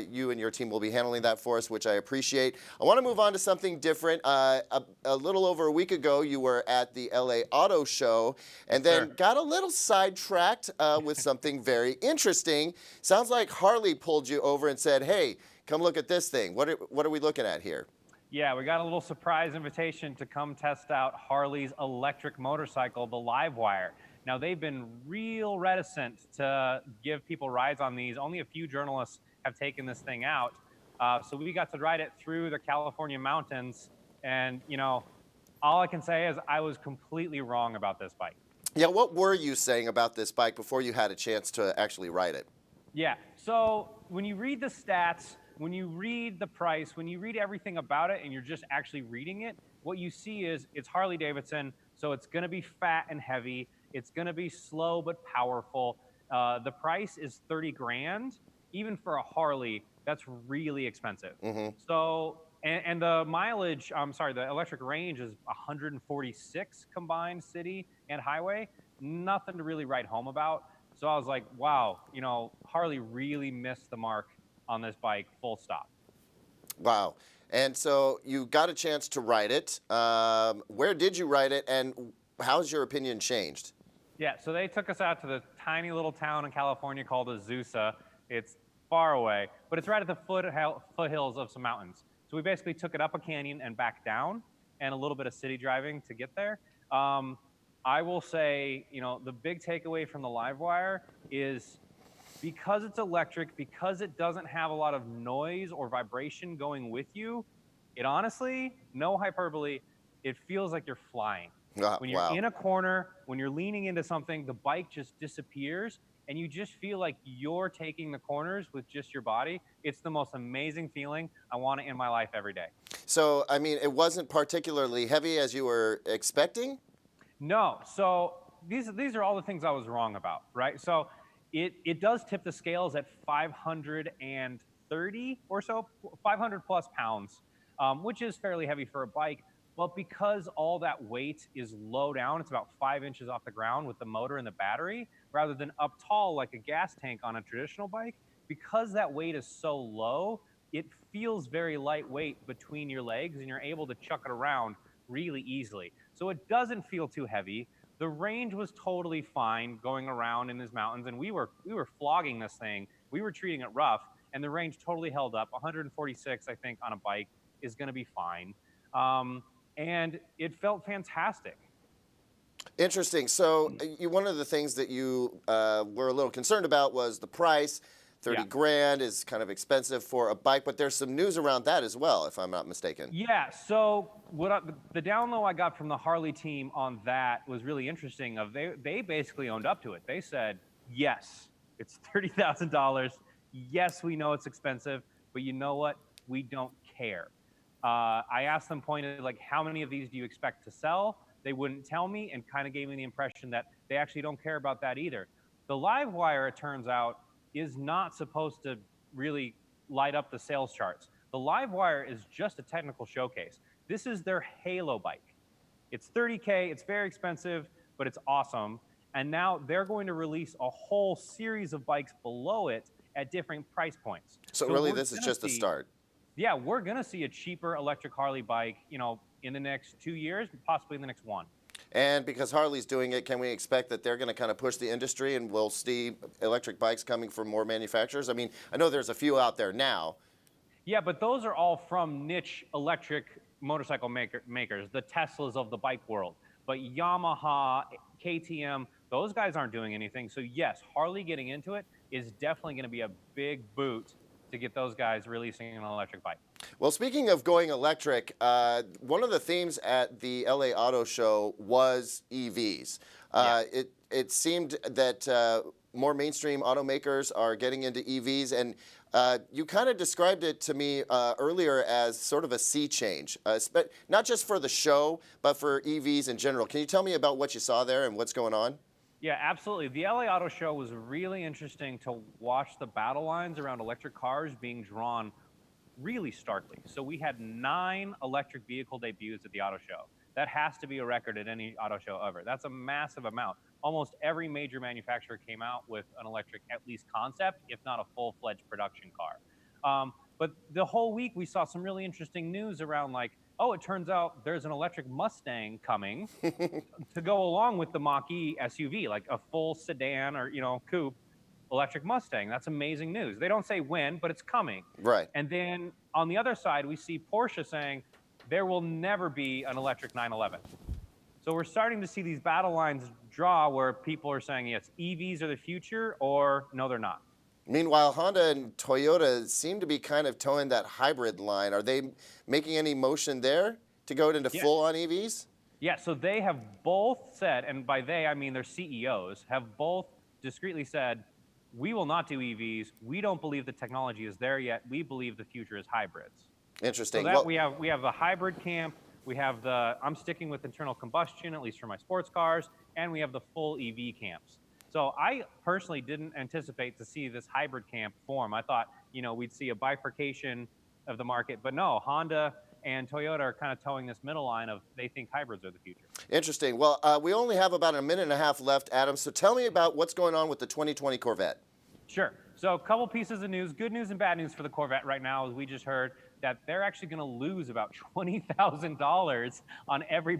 You and your team will be handling that for us, which I appreciate. I want to move on to something different. A little over a week ago, you were at the LA Auto Show and then got a little sidetracked with something very interesting. Sounds like Harley pulled you over and said, hey, come look at this thing. What are we looking at here? Yeah, we got a little surprise invitation to come test out Harley's electric motorcycle, the Livewire. Now, they've been real reticent to give people rides on these. Only a few journalists have taken this thing out. So we got to ride it through the California mountains. And, all I can say is I was completely wrong about this bike. Yeah, what were you saying about this bike before you had a chance to actually ride it? Yeah, so when you read the stats, when you read the price, when you read everything about it and you're just actually reading it, what you see is it's Harley Davidson, so it's gonna be fat and heavy, it's gonna be slow but powerful. The price is 30 grand. Even for a Harley, that's really expensive. So, and the mileage, the electric range is 146 combined city and highway. Nothing to really write home about. So I was like, wow, Harley really missed the mark on this bike, full stop. Wow. And so you got a chance to ride it. Where did you ride it, and how's your opinion changed? Yeah, so they took us out to the tiny little town in California called Azusa. It's far away, but it's right at the foothills of some mountains. So we basically took it up a canyon and back down, and a little bit of city driving to get there. I will say, the big takeaway from the Livewire is because it's electric, because it doesn't have a lot of noise or vibration going with you, it honestly, no hyperbole, it feels like you're flying. When you're in a corner, when you're leaning into something, the bike just disappears and you just feel like you're taking the corners with just your body. It's the most amazing feeling. I want it in my life every day. So, I mean, it wasn't particularly heavy as you were expecting? No. So these are all the things I was wrong about, right? So it does tip the scales at 530 or so, 500 plus pounds, which is fairly heavy for a bike. Well, because all that weight is low down, it's about 5 inches off the ground with the motor and the battery, rather than up tall like a gas tank on a traditional bike. Because that weight is so low, it feels very lightweight between your legs, and you're able to chuck it around really easily. So it doesn't feel too heavy. The range was totally fine going around in these mountains, and we were flogging this thing. We were treating it rough, and the range totally held up. 146, I think, on a bike is going to be fine. And it felt fantastic. Interesting. So one of the things that you were a little concerned about was the price. 30 grand is kind of expensive for a bike, but there's some news around that as well, if I'm not mistaken. Yeah, so the down low I got from the Harley team on that was really interesting. They basically owned up to it. They said, yes, it's $30,000. Yes, we know it's expensive, but you know what? We don't care. I asked them pointed, like, how many of these do you expect to sell? They wouldn't tell me, and kind of gave me the impression that they actually don't care about that either. The live wire, it turns out, is not supposed to really light up the sales charts. The live wire is just a technical showcase. This is their Halo bike. It's $30K, it's very expensive, but it's awesome. And now they're going to release a whole series of bikes below it at different price points. So really this is just the start. Yeah, we're gonna see a cheaper electric Harley bike, in the next 2 years, possibly in the next one. And because Harley's doing it, can we expect that they're going to kind of push the industry and we'll see electric bikes coming from more manufacturers? I mean, I know there's a few out there now. Yeah, but those are all from niche electric motorcycle makers, the Teslas of the bike world. But Yamaha, KTM, those guys aren't doing anything. So yes, Harley getting into it is definitely going to be a big boot to get those guys releasing an electric bike. Well, speaking of going electric, one of the themes at the LA Auto Show was EVs. It seemed that more mainstream automakers are getting into EVs, and you kind of described it to me earlier as sort of a sea change, not just for the show, but for EVs in general. Can you tell me about what you saw there and what's going on? Yeah, absolutely. The LA Auto Show was really interesting to watch the battle lines around electric cars being drawn really starkly. So we had 9 electric vehicle debuts at the auto show. That has to be a record at any auto show ever. That's a massive amount. Almost every major manufacturer came out with an electric, at least concept, if not a full-fledged production car. But the whole week we saw some really interesting news around, like, oh, it turns out there's an electric Mustang coming to go along with the Mach-E SUV, like a full sedan or, coupe electric Mustang. That's amazing news. They don't say when, but it's coming. Right. And then on the other side, we see Porsche saying there will never be an electric 911. So we're starting to see these battle lines draw where people are saying, yes, EVs are the future, or no, they're not. Meanwhile, Honda and Toyota seem to be kind of towing that hybrid line. Are they making any motion there to go into full-on EVs? Yeah, so they have both said, and by they I mean their CEOs, have both discreetly said, we will not do EVs. We don't believe the technology is there yet. We believe the future is hybrids. Interesting. So that we have the hybrid camp. We have I'm sticking with internal combustion, at least for my sports cars, and we have the full EV camps. So I personally didn't anticipate to see this hybrid camp form. I thought, we'd see a bifurcation of the market, but no, Honda and Toyota are kind of towing this middle line of they think hybrids are the future. Interesting. Well, we only have about a minute and a half left, Adam, so tell me about what's going on with the 2020 Corvette. Sure. So a couple pieces of news, good news and bad news for the Corvette right now, as we just heard that they're actually going to lose about $20,000 on every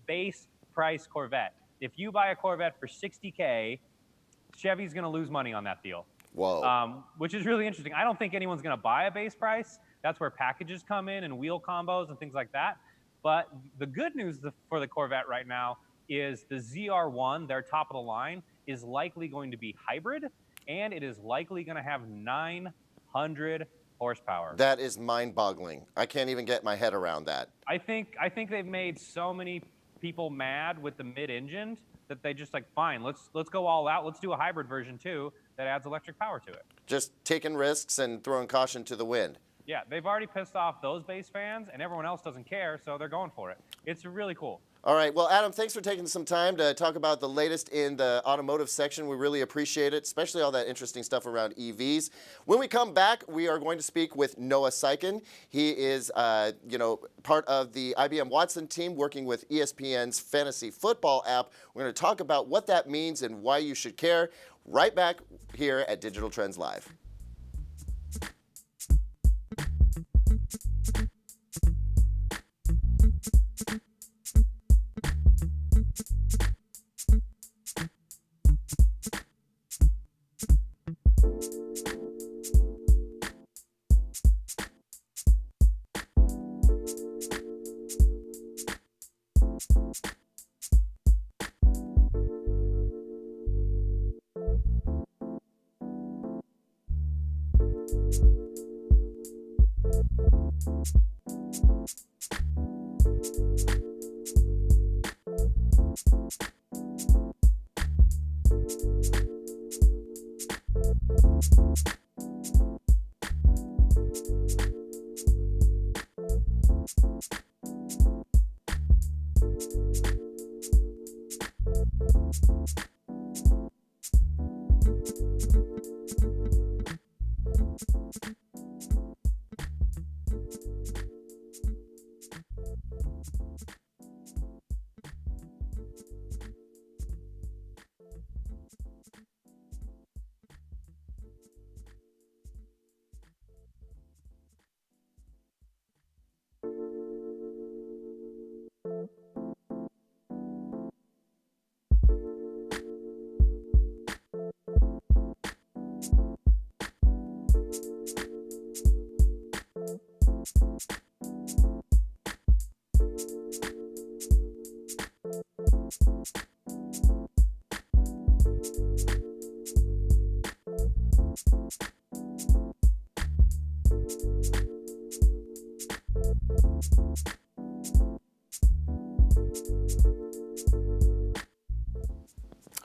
base price Corvette. If you buy a Corvette for $60K, Chevy's going to lose money on that deal. Whoa. Which is really interesting. I don't think anyone's going to buy a base price. That's where packages come in and wheel combos and things like that. But the good news for the Corvette right now is the ZR1, their top of the line, is likely going to be hybrid, and it is likely going to have 900 horsepower. That is mind-boggling. I can't even get my head around that. I think they've made so many people mad with the mid-engine that they just like, fine, let's go all out. Let's do a hybrid version too that adds electric power to it. Just taking risks and throwing caution to the wind. Yeah, they've already pissed off those base fans, and everyone else doesn't care, so they're going for it. It's really cool. All right. Well, Adam, thanks for taking some time to talk about the latest in the automotive section. We really appreciate it, especially all that interesting stuff around EVs. When we come back, we are going to speak with Noah Syken. He is, part of the IBM Watson team working with ESPN's fantasy football app. We're going to talk about what that means and why you should care. Right back here at Digital Trends Live.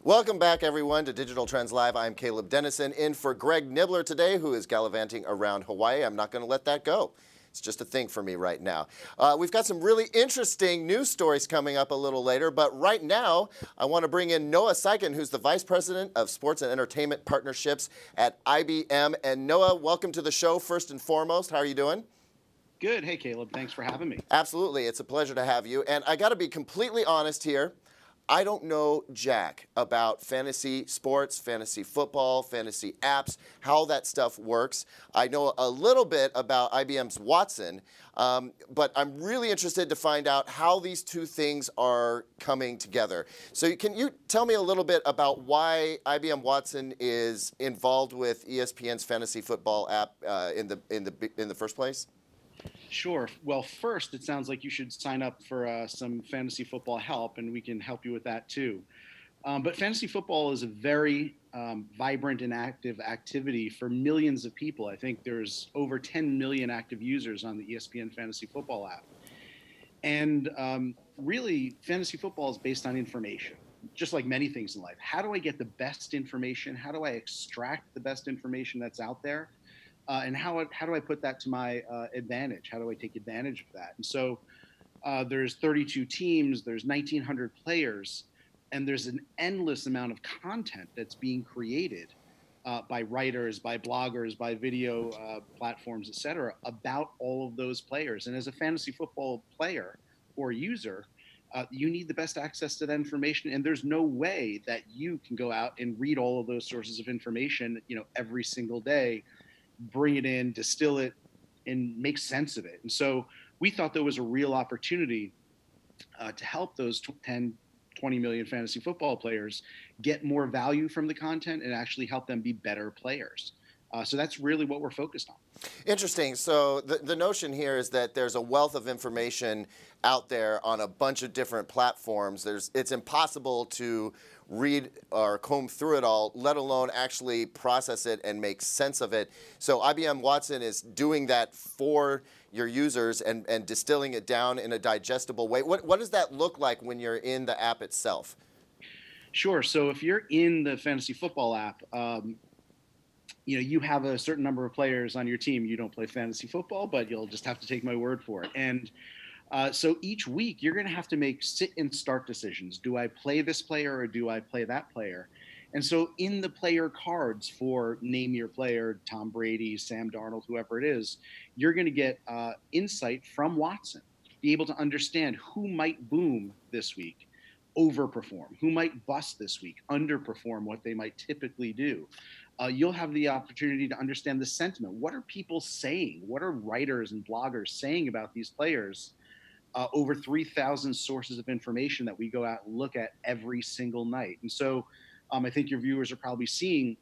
Welcome back, everyone, to Digital Trends Live. I'm Caleb Dennison, in for Greg Nibbler today, who is gallivanting around Hawaii. I'm not going to let that go. It's just a thing for me right now. We've got some really interesting news stories coming up a little later, but right now, I want to bring in Noah Syken, who's the Vice President of Sports and Entertainment Partnerships at IBM. And Noah, welcome to the show, first and foremost. How are you doing? Good. Hey, Caleb. Thanks for having me. Absolutely. It's a pleasure to have you. And I got to be completely honest here. I don't know jack about fantasy sports, fantasy football, fantasy apps, how that stuff works. I know a little bit about IBM's Watson, but I'm really interested to find out how these two things are coming together. So can you tell me a little bit about why IBM Watson is involved with ESPN's fantasy football app in the first place? Sure. Well, first, it sounds like you should sign up for some fantasy football help, and we can help you with that too. But fantasy football is a very vibrant and active activity for millions of people. I think there's over 10 million active users on the ESPN fantasy football app. And really, fantasy football is based on information, just like many things in life. How do I get the best information? How do I extract the best information that's out there? And how do I put that to my advantage? How do I take advantage of that? And so there's 32 teams, there's 1,900 players, and there's an endless amount of content that's being created by writers, by bloggers, by video platforms, et cetera, about all of those players. And as a fantasy football player or user, you need the best access to that information. And there's no way that you can go out and read all of those sources of information, every single day, bring it in, distill it, and make sense of it. And so we thought there was a real opportunity to help those 10, 20 million fantasy football players get more value from the content and actually help them be better players. So that's really what we're focused on. Interesting. So the notion here is that there's a wealth of information out there on a bunch of different platforms. It's impossible to read or comb through it all, let alone actually process it and make sense of it. So IBM Watson is doing that for your users and distilling it down in a digestible way. What does that look like when you're in the app itself? Sure. So if you're in the fantasy football app, you have a certain number of players on your team. You don't play fantasy football, but you'll just have to take my word for it. And So each week you're going to have to make sit and start decisions. Do I play this player or do I play that player? And so in the player cards for name your player, Tom Brady, Sam Darnold, whoever it is, you're going to get insight from Watson, be able to understand who might boom this week, overperform, who might bust this week, underperform what they might typically do. You'll have the opportunity to understand the sentiment. What are people saying? What are writers and bloggers saying about these players? Over 3,000 sources of information that we go out and look at every single night. And so I think your viewers are probably seeing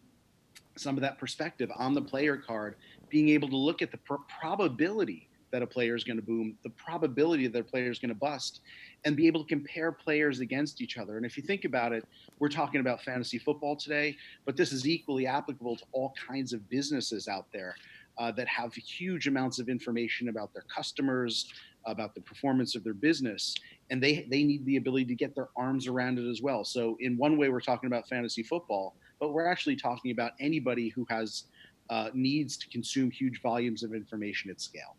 some of that perspective on the player card, being able to look at the probability that a player is going to boom, the probability that a player is going to bust, and be able to compare players against each other. And if you think about it, we're talking about fantasy football today, but this is equally applicable to all kinds of businesses out there that have huge amounts of information about their customers, about the performance of their business, and they need the ability to get their arms around it as well. So in one way, we're talking about fantasy football, but we're actually talking about anybody who has needs to consume huge volumes of information at scale.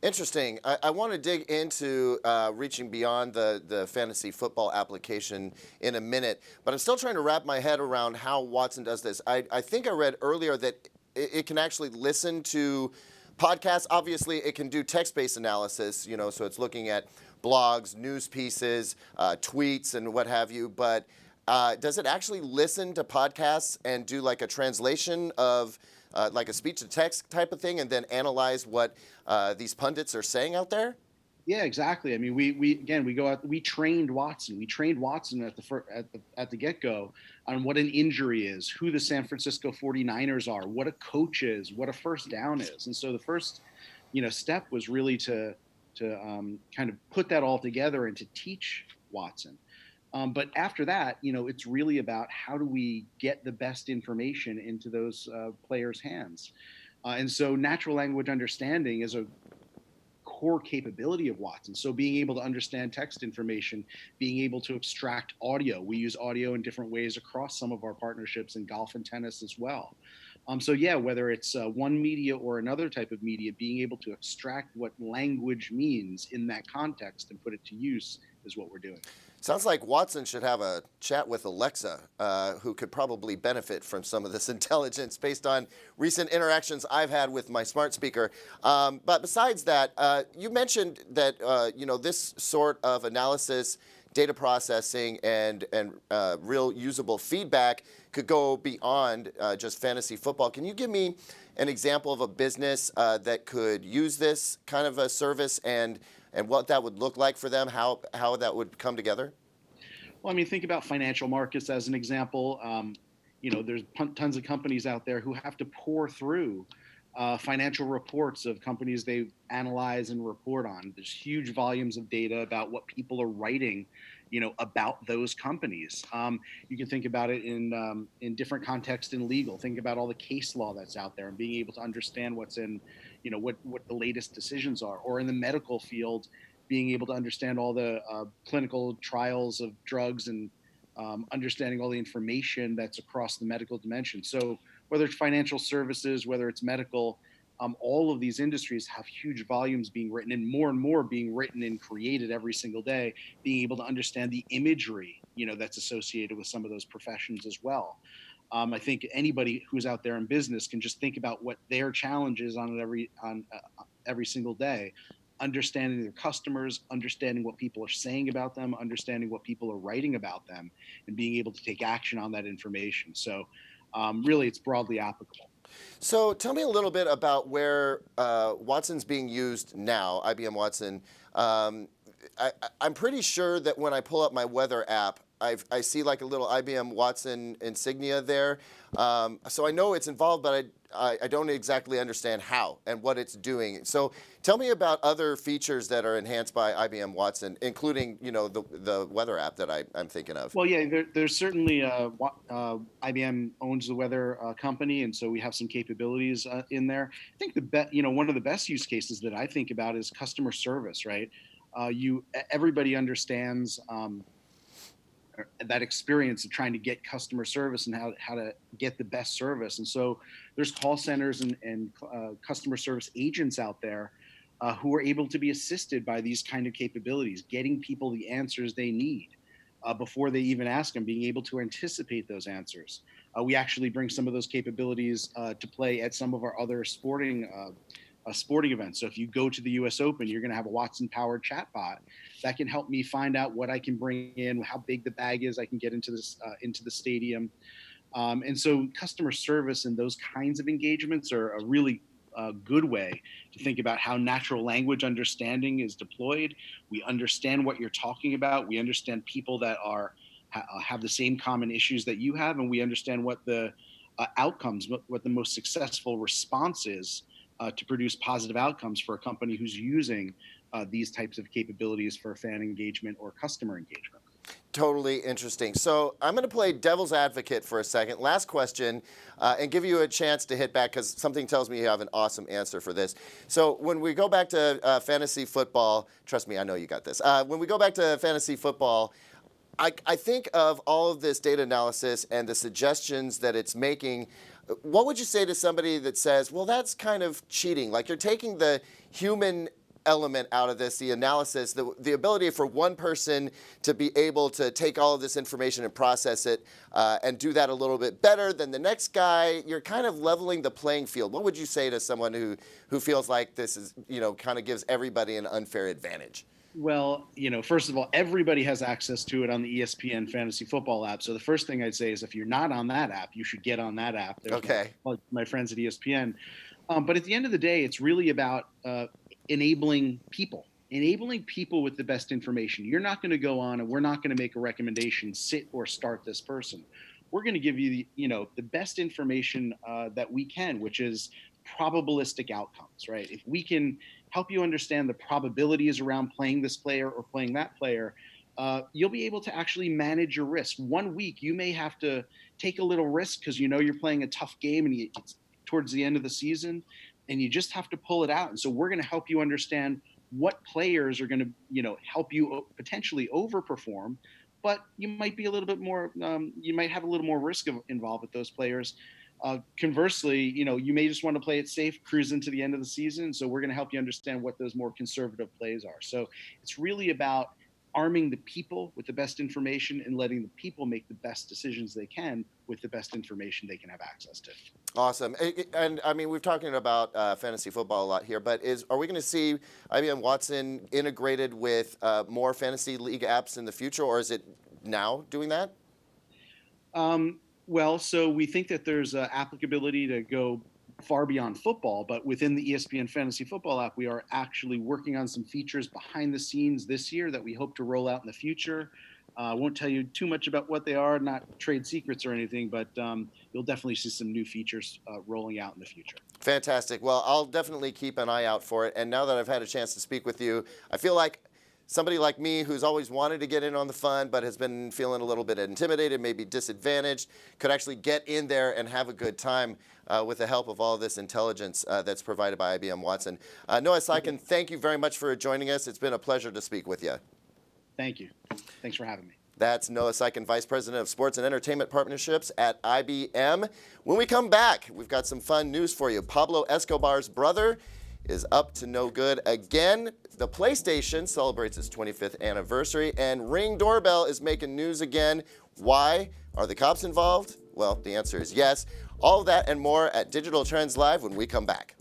Interesting. I want to dig into reaching beyond the fantasy football application in a minute, but I'm still trying to wrap my head around how Watson does this. I think I read earlier that it can actually listen to podcasts. Obviously, it can do text-based analysis, so it's looking at blogs, news pieces, tweets, and what have you, but does it actually listen to podcasts and do like a translation of like a speech-to-text type of thing and then analyze what these pundits are saying out there? Yeah, exactly. I mean, we go out. We trained Watson. We trained Watson at the get-go on what an injury is, who the San Francisco 49ers are, what a coach is, what a first down is. And so the first, step was really to kind of put that all together and to teach Watson. But after that, it's really about how do we get the best information into those players' hands. And so natural language understanding is a core capability of Watson. So being able to understand text information, being able to extract audio. We use audio in different ways across some of our partnerships in golf and tennis as well. So yeah, whether it's one media or another type of media, being able to extract what language means in that context and put it to use is what we're doing. Sounds like Watson should have a chat with Alexa, who could probably benefit from some of this intelligence based on recent interactions I've had with my smart speaker. But besides that, you mentioned that this sort of analysis, data processing, and real usable feedback could go beyond just fantasy football. Can you give me an example of a business that could use this kind of a service and what that would look like for them, how that would come together? Well, I mean, think about financial markets as an example. There's tons of companies out there who have to pour through financial reports of companies they analyze and report on. There's huge volumes of data about what people are writing, about those companies. You can think about it in different contexts in legal. Think about all the case law that's out there and being able to understand what's in, what the latest decisions are. Or in the medical field, being able to understand all the clinical trials of drugs and understanding all the information that's across the medical dimension. So whether it's financial services, whether it's medical, all of these industries have huge volumes being written and more being written and created every single day, being able to understand the imagery, that's associated with some of those professions as well. I think anybody who's out there in business can just think about what their challenge is on every single day, understanding their customers, understanding what people are saying about them, understanding what people are writing about them, and being able to take action on that information. So really, it's broadly applicable. So tell me a little bit about where Watson's being used now, IBM Watson. I'm pretty sure that when I pull up my weather app, I see like a little IBM Watson insignia there. So I know it's involved, but I don't exactly understand how and what it's doing. So tell me about other features that are enhanced by IBM Watson, including the weather app that I'm thinking of. Well, yeah, there's certainly IBM owns the weather company, and so we have some capabilities in there. I think one of the best use cases that I think about is customer service. Right, everybody understands that experience of trying to get customer service and how to get the best service. And so there's call centers and customer service agents out there who are able to be assisted by these kind of capabilities, getting people the answers they need before they even ask them, being able to anticipate those answers. We actually bring some of those capabilities to play at some of our other sporting events. So if you go to the U.S. Open, you're going to have a Watson-powered chatbot that can help me find out what I can bring in, how big the bag is I can get into the stadium. And so customer service and those kinds of engagements are a really good way to think about how natural language understanding is deployed. We understand what you're talking about. We understand people that have the same common issues that you have, and we understand what the outcomes, what the most successful response is to produce positive outcomes for a company who's using these types of capabilities for fan engagement or customer engagement. Totally interesting. So I'm going to play devil's advocate for a second. Last question, and give you a chance to hit back because something tells me you have an awesome answer for this. So when we go back to fantasy football, trust me, I know you got this. When we go back to fantasy football, I think of all of this data analysis and the suggestions that it's making. What would you say to somebody that says, well, that's kind of cheating? Like, you're taking the human element out of this, the analysis, the ability for one person to be able to take all of this information and process it and do that a little bit better than the next guy. You're kind of leveling the playing field. What would you say to someone who feels like this is, kind of gives everybody an unfair advantage? Well, first of all, everybody has access to it on the ESPN Fantasy Football app. So the first thing I'd say is if you're not on that app, you should get on that app. There's okay. my friends at ESPN. But at the end of the day, it's really about enabling people with the best information. You're not going to go on and we're not going to make a recommendation, sit or start this person. We're going to give you the best information that we can, which is probabilistic outcomes, right? If we can help you understand the probabilities around playing this player or playing that player, you'll be able to actually manage your risk. 1 week, you may have to take a little risk because you're playing a tough game and it's towards the end of the season, and you just have to pull it out. And so we're going to help you understand what players are going to, help you potentially overperform, but you might be a little bit more, you might have a little more risk involved with those players. Conversely, you may just want to play it safe, cruise into the end of the season. So we're going to help you understand what those more conservative plays are. So it's really about arming the people with the best information and letting the people make the best decisions they can with the best information they can have access to. Awesome. And I mean, we're talking about fantasy football a lot here, but are we going to see IBM Watson integrated with more fantasy league apps in the future, or is it now doing that? Well, so we think that there's applicability to go far beyond football, but within the ESPN Fantasy Football app, we are actually working on some features behind the scenes this year that we hope to roll out in the future. I won't tell you too much about what they are, not trade secrets or anything, but you'll definitely see some new features rolling out in the future. Fantastic. Well, I'll definitely keep an eye out for it. And now that I've had a chance to speak with you, I feel like somebody like me who's always wanted to get in on the fun but has been feeling a little bit intimidated, maybe disadvantaged, could actually get in there and have a good time with the help of all of this intelligence that's provided by IBM Watson. Noah Syken, thank you very much for joining us. It's been a pleasure to speak with you. Thank you. Thanks for having me. That's Noah Syken, Vice President of Sports and Entertainment Partnerships at IBM. When we come back, we've got some fun news for you. Pablo Escobar's brother is up to no good again. The PlayStation celebrates its 25th anniversary, and Ring Doorbell is making news again. Why? Are the cops involved? Well, the answer is yes. All of that and more at Digital Trends Live when we come back.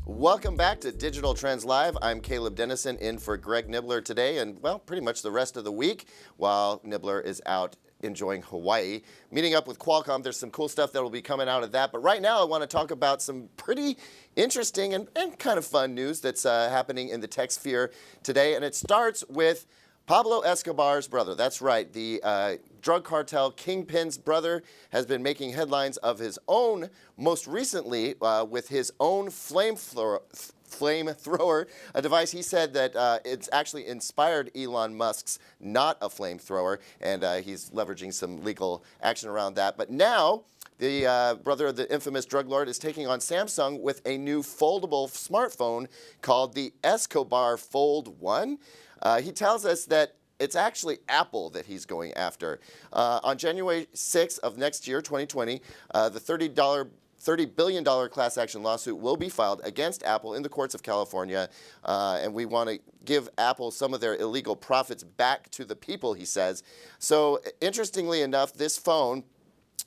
Welcome back to Digital Trends Live. I'm Caleb Dennison in for Greg Nibbler today and, well, pretty much the rest of the week while Nibbler is out enjoying Hawaii. Meeting up with Qualcomm, there's some cool stuff that will be coming out of that. But right now I want to talk about some pretty interesting and kind of fun news that's happening in the tech sphere today. And it starts with Pablo Escobar's brother. That's right. The drug cartel kingpin's brother has been making headlines of his own, most recently with his own flamethrower, a device he said that it's actually inspired Elon Musk's not a flamethrower, and he's leveraging some legal action around that. But now, the brother of the infamous drug lord is taking on Samsung with a new foldable smartphone called the Escobar Fold 1. He tells us that it's actually Apple that he's going after. On January 6th of next year, 2020, the $30 billion class action lawsuit will be filed against Apple in the courts of California, and we want to give Apple some of their illegal profits back to the people, he says. So interestingly enough, this phone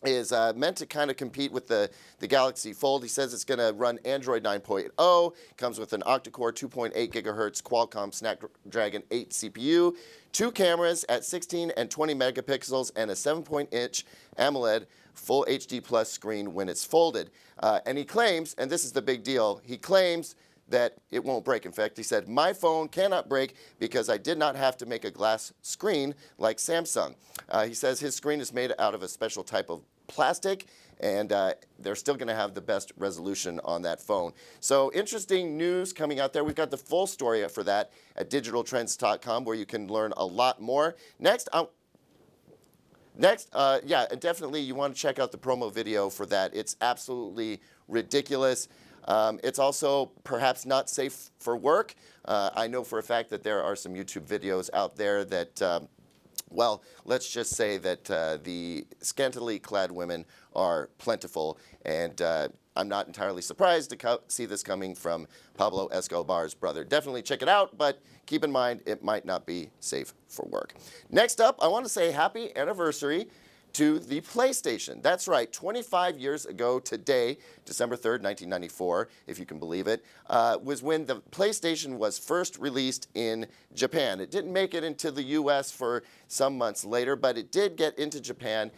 is meant to kind of compete with the Galaxy Fold. He says it's going to run Android 9.0, comes with an octa-core 2.8 gigahertz Qualcomm Snapdragon 8 CPU, 2 cameras at 16 and 20 megapixels, and a 7-inch AMOLED Full HD Plus screen when it's folded. And he claims, and this is the big deal, he claims that it won't break. In fact, he said, my phone cannot break because I did not have to make a glass screen like Samsung. He says his screen is made out of a special type of plastic, and they're still going to have the best resolution on that phone. So interesting news coming out there. We've got the full story for that at digitaltrends.com, where you can learn a lot more. Next, yeah, and definitely you want to check out the promo video for that. It's absolutely ridiculous. It's also perhaps not safe for work. I know for a fact that there are some YouTube videos out there that, well, let's just say that the scantily clad women are plentiful, and I'm not entirely surprised to see this coming from Pablo Escobar's brother. Definitely check it out, but keep in mind it might not be safe for work. Next up, I want to say happy anniversary to the PlayStation. That's right, 25 years ago today, December 3rd, 1994, if you can believe it, was when the PlayStation was first released in Japan. It didn't make it into the US for some months later, but it did get into Japan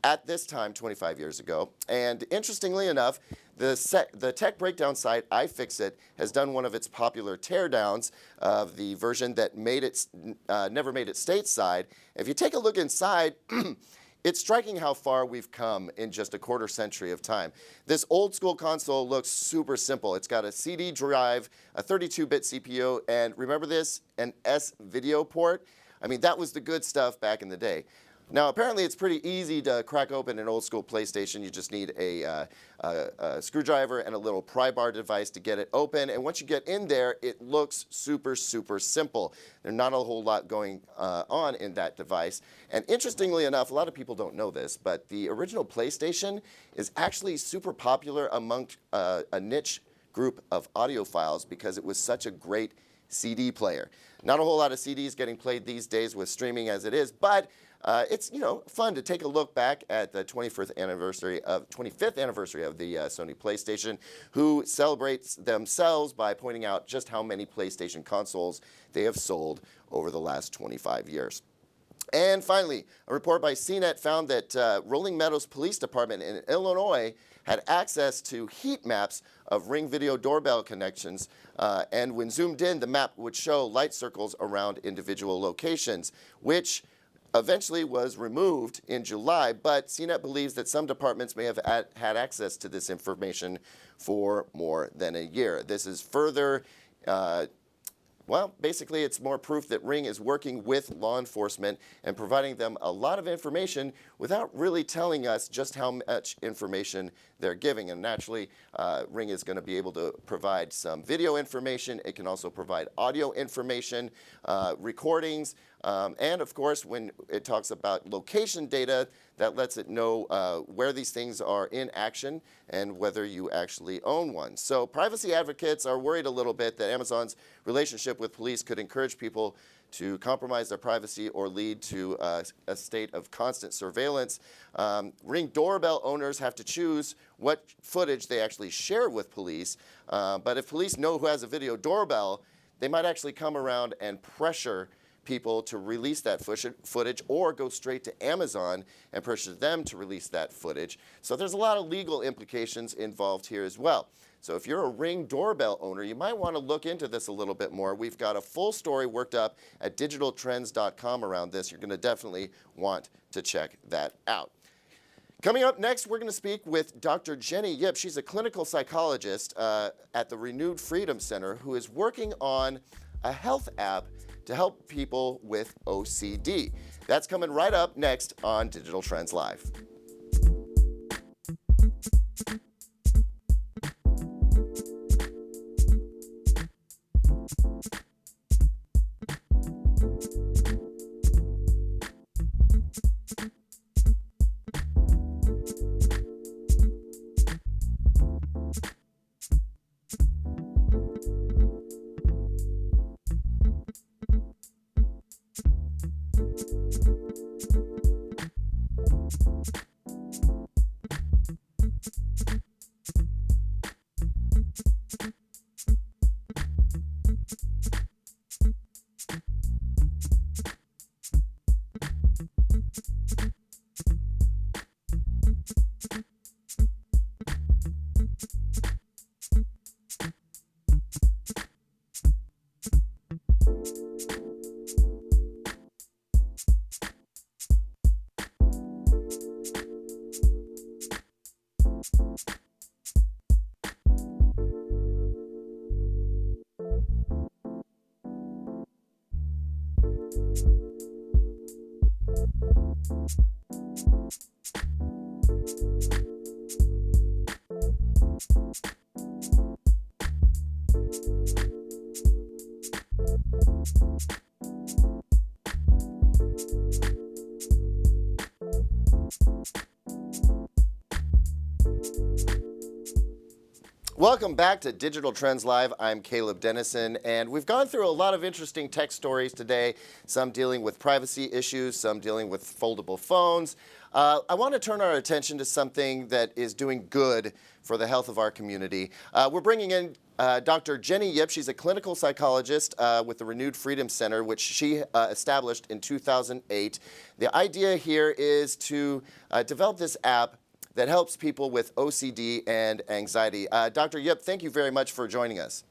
at this time, 25 years ago. And interestingly enough, the tech breakdown site iFixit has done one of its popular teardowns of the version that never made it stateside. If you take a look inside, it's striking how far we've come in just a quarter century of time. This old school console looks super simple. It's got a CD drive, a 32-bit CPU, and remember this, an S-video port? I mean, that was the good stuff back in the day. Now, apparently, it's pretty easy to crack open an old-school PlayStation. You just need a screwdriver and a little pry bar device to get it open. And once you get in there, it looks super, super simple. There's not a whole lot going on in that device. And interestingly enough, a lot of people don't know this, but the original PlayStation is actually super popular among a niche group of audiophiles because it was such a great CD player. Not a whole lot of CDs getting played these days with streaming as it is, but it's, you know, fun to take a look back at the 25th anniversary of the Sony PlayStation, who celebrates themselves by pointing out just how many PlayStation consoles they have sold over the last 25 years. And finally, a report by CNET found that Rolling Meadows Police Department in Illinois had access to heat maps of Ring video doorbell connections, and when zoomed in, the map would show light circles around individual locations, which eventually was removed in July, but CNET believes that some departments may have had access to this information for more than a year. This is further, well, basically it's more proof that Ring is working with law enforcement and providing them a lot of information without really telling us just how much information they're giving. And naturally, Ring is going to be able to provide some video information. It can also provide audio information, recordings, And of course, when it talks about location data, that lets it know where these things are in action and whether you actually own one. So privacy advocates are worried a little bit that Amazon's relationship with police could encourage people to compromise their privacy or lead to a state of constant surveillance. Ring Doorbell owners have to choose what footage they actually share with police. But if police know who has a video doorbell, they might actually come around and pressure people to release that footage or go straight to Amazon and pressure them to release that footage. So there's a lot of legal implications involved here as well. So if you're a Ring Doorbell owner, you might want to look into this a little bit more. We've got a full story worked up at digitaltrends.com around this. You're going to definitely want to check that out. Coming up next, we're going to speak with Dr. Jenny Yip. She's a clinical psychologist at the Renewed Freedom Center who is working on a health app to help people with OCD. That's coming right up next on Digital Trends Live. Welcome back to Digital Trends Live. I'm Caleb Dennison, and we've gone through a lot of interesting tech stories today, some dealing with privacy issues, some dealing with foldable phones. I want to turn our attention to something that is doing good for the health of our community. We're bringing in Dr. Jenny Yip. She's a clinical psychologist with the Renewed Freedom Center, which she established in 2008. The idea here is to develop this app that helps people with OCD and anxiety. Dr. Yip, thank you very much for joining us.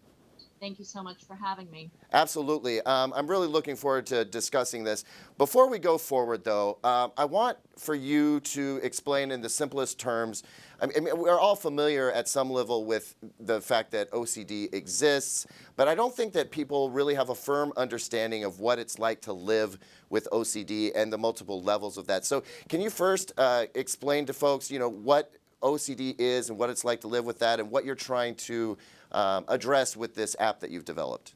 Thank you so much for having me. Absolutely. I'm really looking forward to discussing this. Before we go forward, though, I want for you to explain in the simplest terms. I mean, we're all familiar at some level with the fact that OCD exists, but I don't think that people really have a firm understanding of what it's like to live with OCD and the multiple levels of that. So can you first explain to folks, what OCD is and what it's like to live with that and what you're trying to address with this app that you've developed?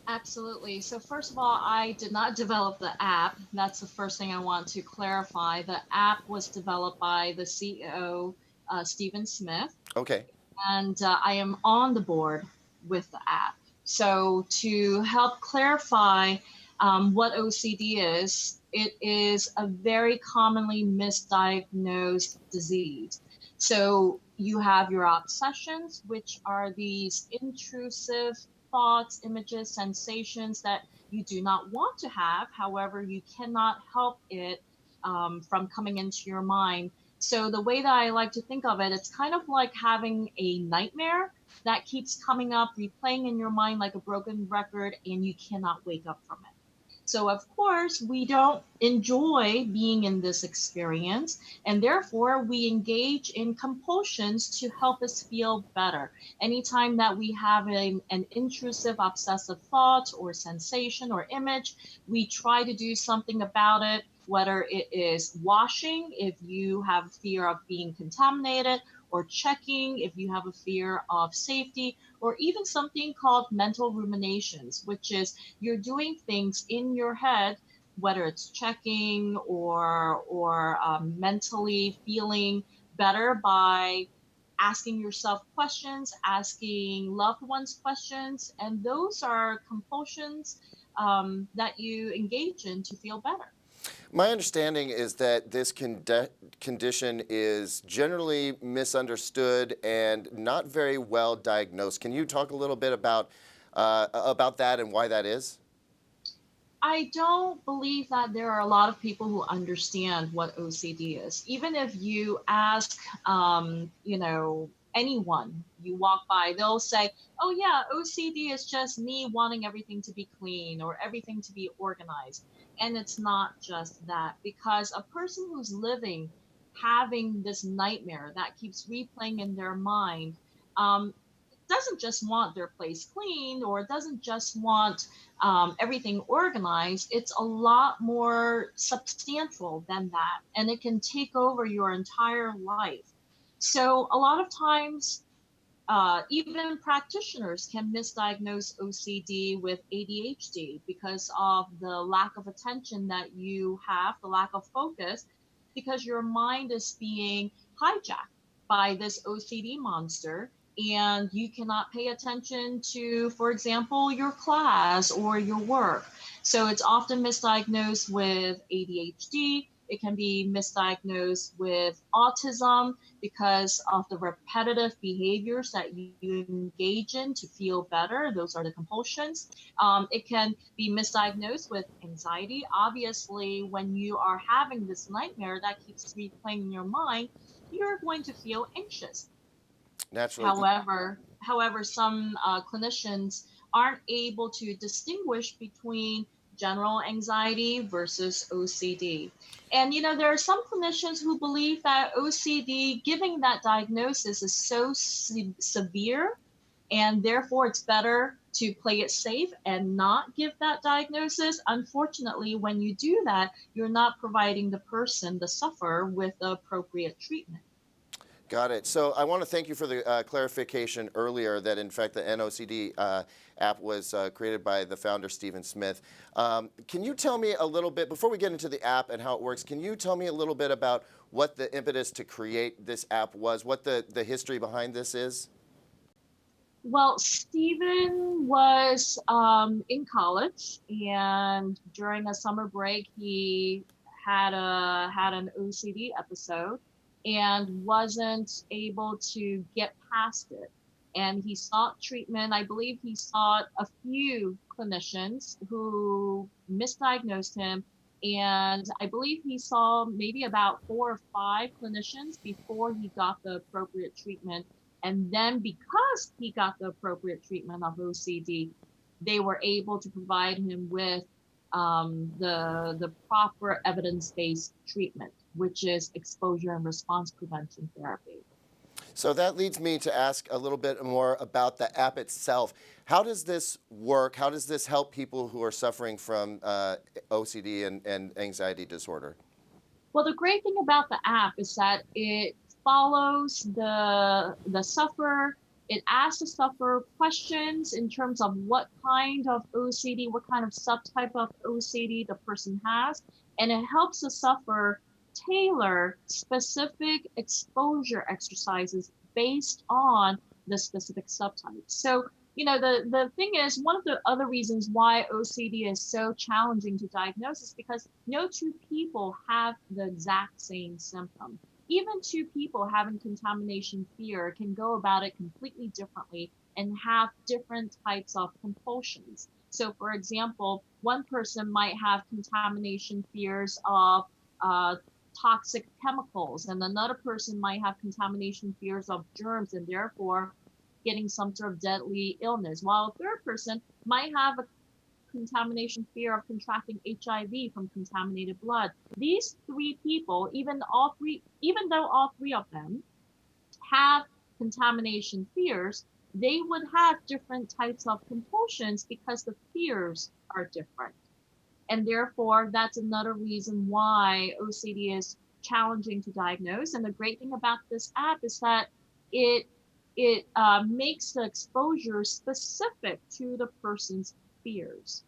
Absolutely. So first of all, I did not develop the app. That's the first thing I want to clarify. The app was developed by the CEO, Stephen Smith. Okay. And I am on the board with the app. So to help clarify what OCD is, it is a very commonly misdiagnosed disease. So you have your obsessions, which are these intrusive thoughts, images, sensations that you do not want to have. However, you cannot help it from coming into your mind. So the way that I like to think of it, it's kind of like having a nightmare that keeps coming up, replaying in your mind like a broken record, and you cannot wake up from it. So of course, we don't enjoy being in this experience, and therefore we engage in compulsions to help us feel better. Anytime that we have an intrusive, obsessive thought or sensation or image, we try to do something about it, whether it is washing if you have fear of being contaminated, or checking if you have a fear of safety, or even something called mental ruminations, which is you're doing things in your head, whether it's checking or mentally feeling better by asking yourself questions, asking loved ones questions, and those are compulsions that you engage in to feel better. My understanding is that this condition is generally misunderstood and not very well diagnosed. Can you talk a little bit about that and why that is? I don't believe that there are a lot of people who understand what OCD is. Even if you ask, anyone you walk by, they'll say, "Oh yeah, OCD is just me wanting everything to be clean or everything to be organized." And it's not just that, because a person who's living having this nightmare that keeps replaying in their mind, um, doesn't just want their place clean or doesn't just want everything organized. It's a lot more substantial than that, and it can take over your entire life. So a lot of times, even practitioners can misdiagnose OCD with ADHD because of the lack of attention that you have, the lack of focus, because your mind is being hijacked by this OCD monster, and you cannot pay attention to, for example, your class or your work. So it's often misdiagnosed with ADHD. It can be misdiagnosed with autism because of the repetitive behaviors that you engage in to feel better. Those are the compulsions. It can be misdiagnosed with anxiety. Obviously, when you are having this nightmare that keeps replaying in your mind, you're going to feel anxious. Naturally. However, some clinicians aren't able to distinguish between general anxiety versus OCD. And there are some clinicians who believe that OCD, giving that diagnosis, is so severe, and therefore it's better to play it safe and not give that diagnosis. Unfortunately, when you do that, you're not providing the person, the sufferer, with the appropriate treatment. Got it. So I want to thank you for the clarification earlier that, in fact, the NOCD app was created by the founder, Stephen Smith. Can you tell me a little bit, before we get into the app and how it works, can you tell me a little bit about what the impetus to create this app was, what the history behind this is? Well, Stephen was in college, and during a summer break, he had an OCD episode and wasn't able to get past it. And he sought treatment. I believe he sought a few clinicians who misdiagnosed him. And I believe he saw maybe about 4 or 5 clinicians before he got the appropriate treatment. And then because he got the appropriate treatment of OCD, they were able to provide him with the proper evidence-based treatment, which is exposure and response prevention therapy. So that leads me to ask a little bit more about the app itself. How does this work? How does this help people who are suffering from OCD and anxiety disorder? Well, the great thing about the app is that it follows the sufferer. It asks the sufferer questions in terms of what kind of OCD, what kind of subtype of OCD the person has, and it helps the sufferer tailor specific exposure exercises based on the specific subtype. So, the thing is, one of the other reasons why OCD is so challenging to diagnose is because no two people have the exact same symptom. Even two people having contamination fear can go about it completely differently and have different types of compulsions. So, for example, one person might have contamination fears of toxic chemicals, and another person might have contamination fears of germs and therefore getting some sort of deadly illness, while a third person might have a contamination fear of contracting HIV from contaminated blood. These 3 people, even though all 3 of them have contamination fears, they would have different types of compulsions because the fears are different. And therefore, that's another reason why OCD is challenging to diagnose. And the great thing about this app is that it it makes the exposure specific to the person's fears,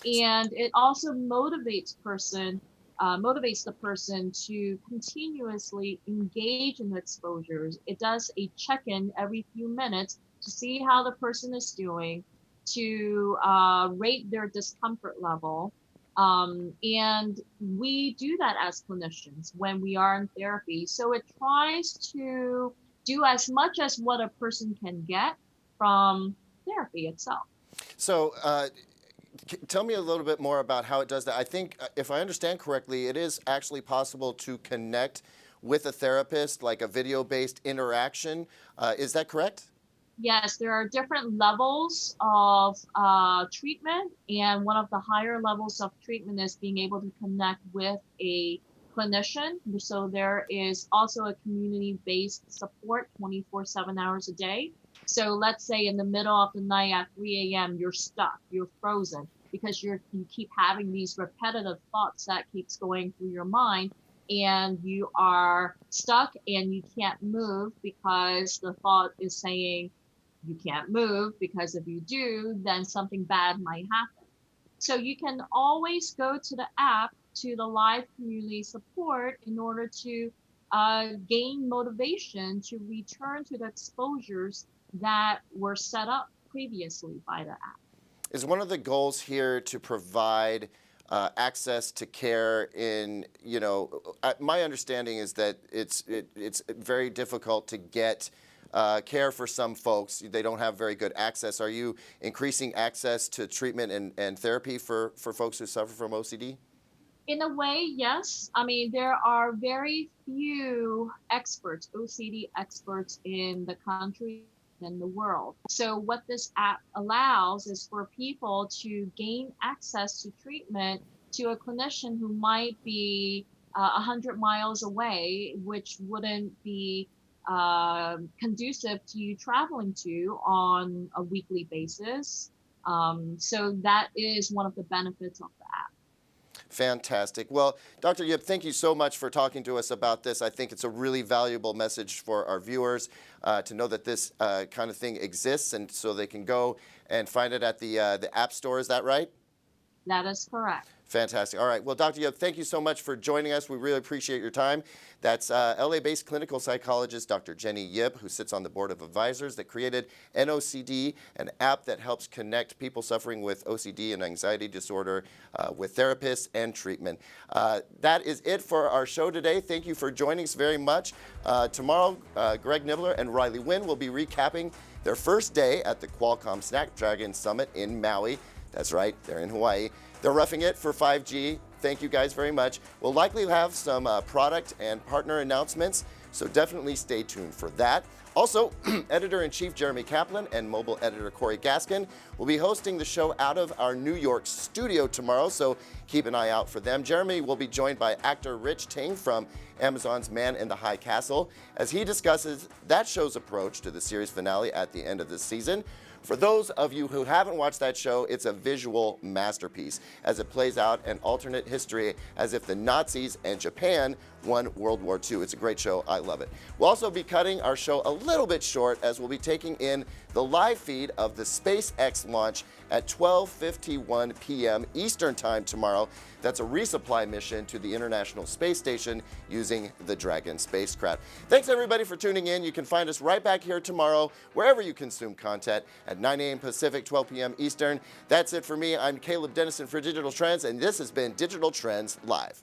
and it also motivates the person to continuously engage in the exposures. It does a check-in every few minutes to see how the person is doing, to rate their discomfort level. And we do that as clinicians when we are in therapy. So it tries to do as much as what a person can get from therapy itself. So tell me a little bit more about how it does that. I think, if I understand correctly, it is actually possible to connect with a therapist, like a video-based interaction. Is that correct? Yes, there are different levels of treatment, and one of the higher levels of treatment is being able to connect with a clinician. So there is also a community-based support 24/7 hours a day. So let's say in the middle of the night at 3 a.m., you're stuck, you're frozen because you keep having these repetitive thoughts that keeps going through your mind, and you are stuck and you can't move because the thought is saying you can't move, because if you do, then something bad might happen. So you can always go to the app, to the live community support, in order to gain motivation to return to the exposures that were set up previously by the app. Is one of the goals here to provide access to care in, my understanding is that it's very difficult to get care for some folks. They don't have very good access. Are you increasing access to treatment and therapy for folks who suffer from OCD? In a way, yes. I mean, there are very few experts, OCD experts in the country and the world. So what this app allows is for people to gain access to treatment to a clinician who might be 100 miles away, which wouldn't be conducive to you traveling to on a weekly basis. So that is one of the benefits of the app. Fantastic. Well, Dr. Yip, thank you so much for talking to us about this. I think it's a really valuable message for our viewers to know that this kind of thing exists, and so they can go and find it at the App Store. Is that right? That is correct. Fantastic. All right. Well, Dr. Yip, thank you so much for joining us. We really appreciate your time. That's LA-based clinical psychologist Dr. Jenny Yip, who sits on the board of advisors that created NOCD, an app that helps connect people suffering with OCD and anxiety disorder with therapists and treatment. That is it for our show today. Thank you for joining us very much. Tomorrow, Greg Nibbler and Riley Wynn will be recapping their first day at the Qualcomm Snapdragon Summit in Maui. That's right, they're in Hawaii. They're roughing it for 5G. Thank you guys very much. We'll likely have some product and partner announcements, so definitely stay tuned for that. Also, Editor-in-Chief Jeremy Kaplan and mobile editor Corey Gaskin will be hosting the show out of our New York studio tomorrow, so keep an eye out for them. Jeremy will be joined by actor Rich Ting from Amazon's Man in the High Castle as he discusses that show's approach to the series finale at the end of the season. For those of you who haven't watched that show, it's a visual masterpiece as it plays out an alternate history as if the Nazis and Japan won World War II. It's a great show. I love it. We'll also be cutting our show a little bit short as we'll be taking in the live feed of the SpaceX launch at 12:51 p.m. Eastern Time tomorrow. That's a resupply mission to the International Space Station using the Dragon spacecraft. Thanks everybody for tuning in. You can find us right back here tomorrow, wherever you consume content, at 9 a.m. Pacific, 12 p.m. Eastern. That's it for me. I'm Caleb Dennison for Digital Trends, and this has been Digital Trends Live.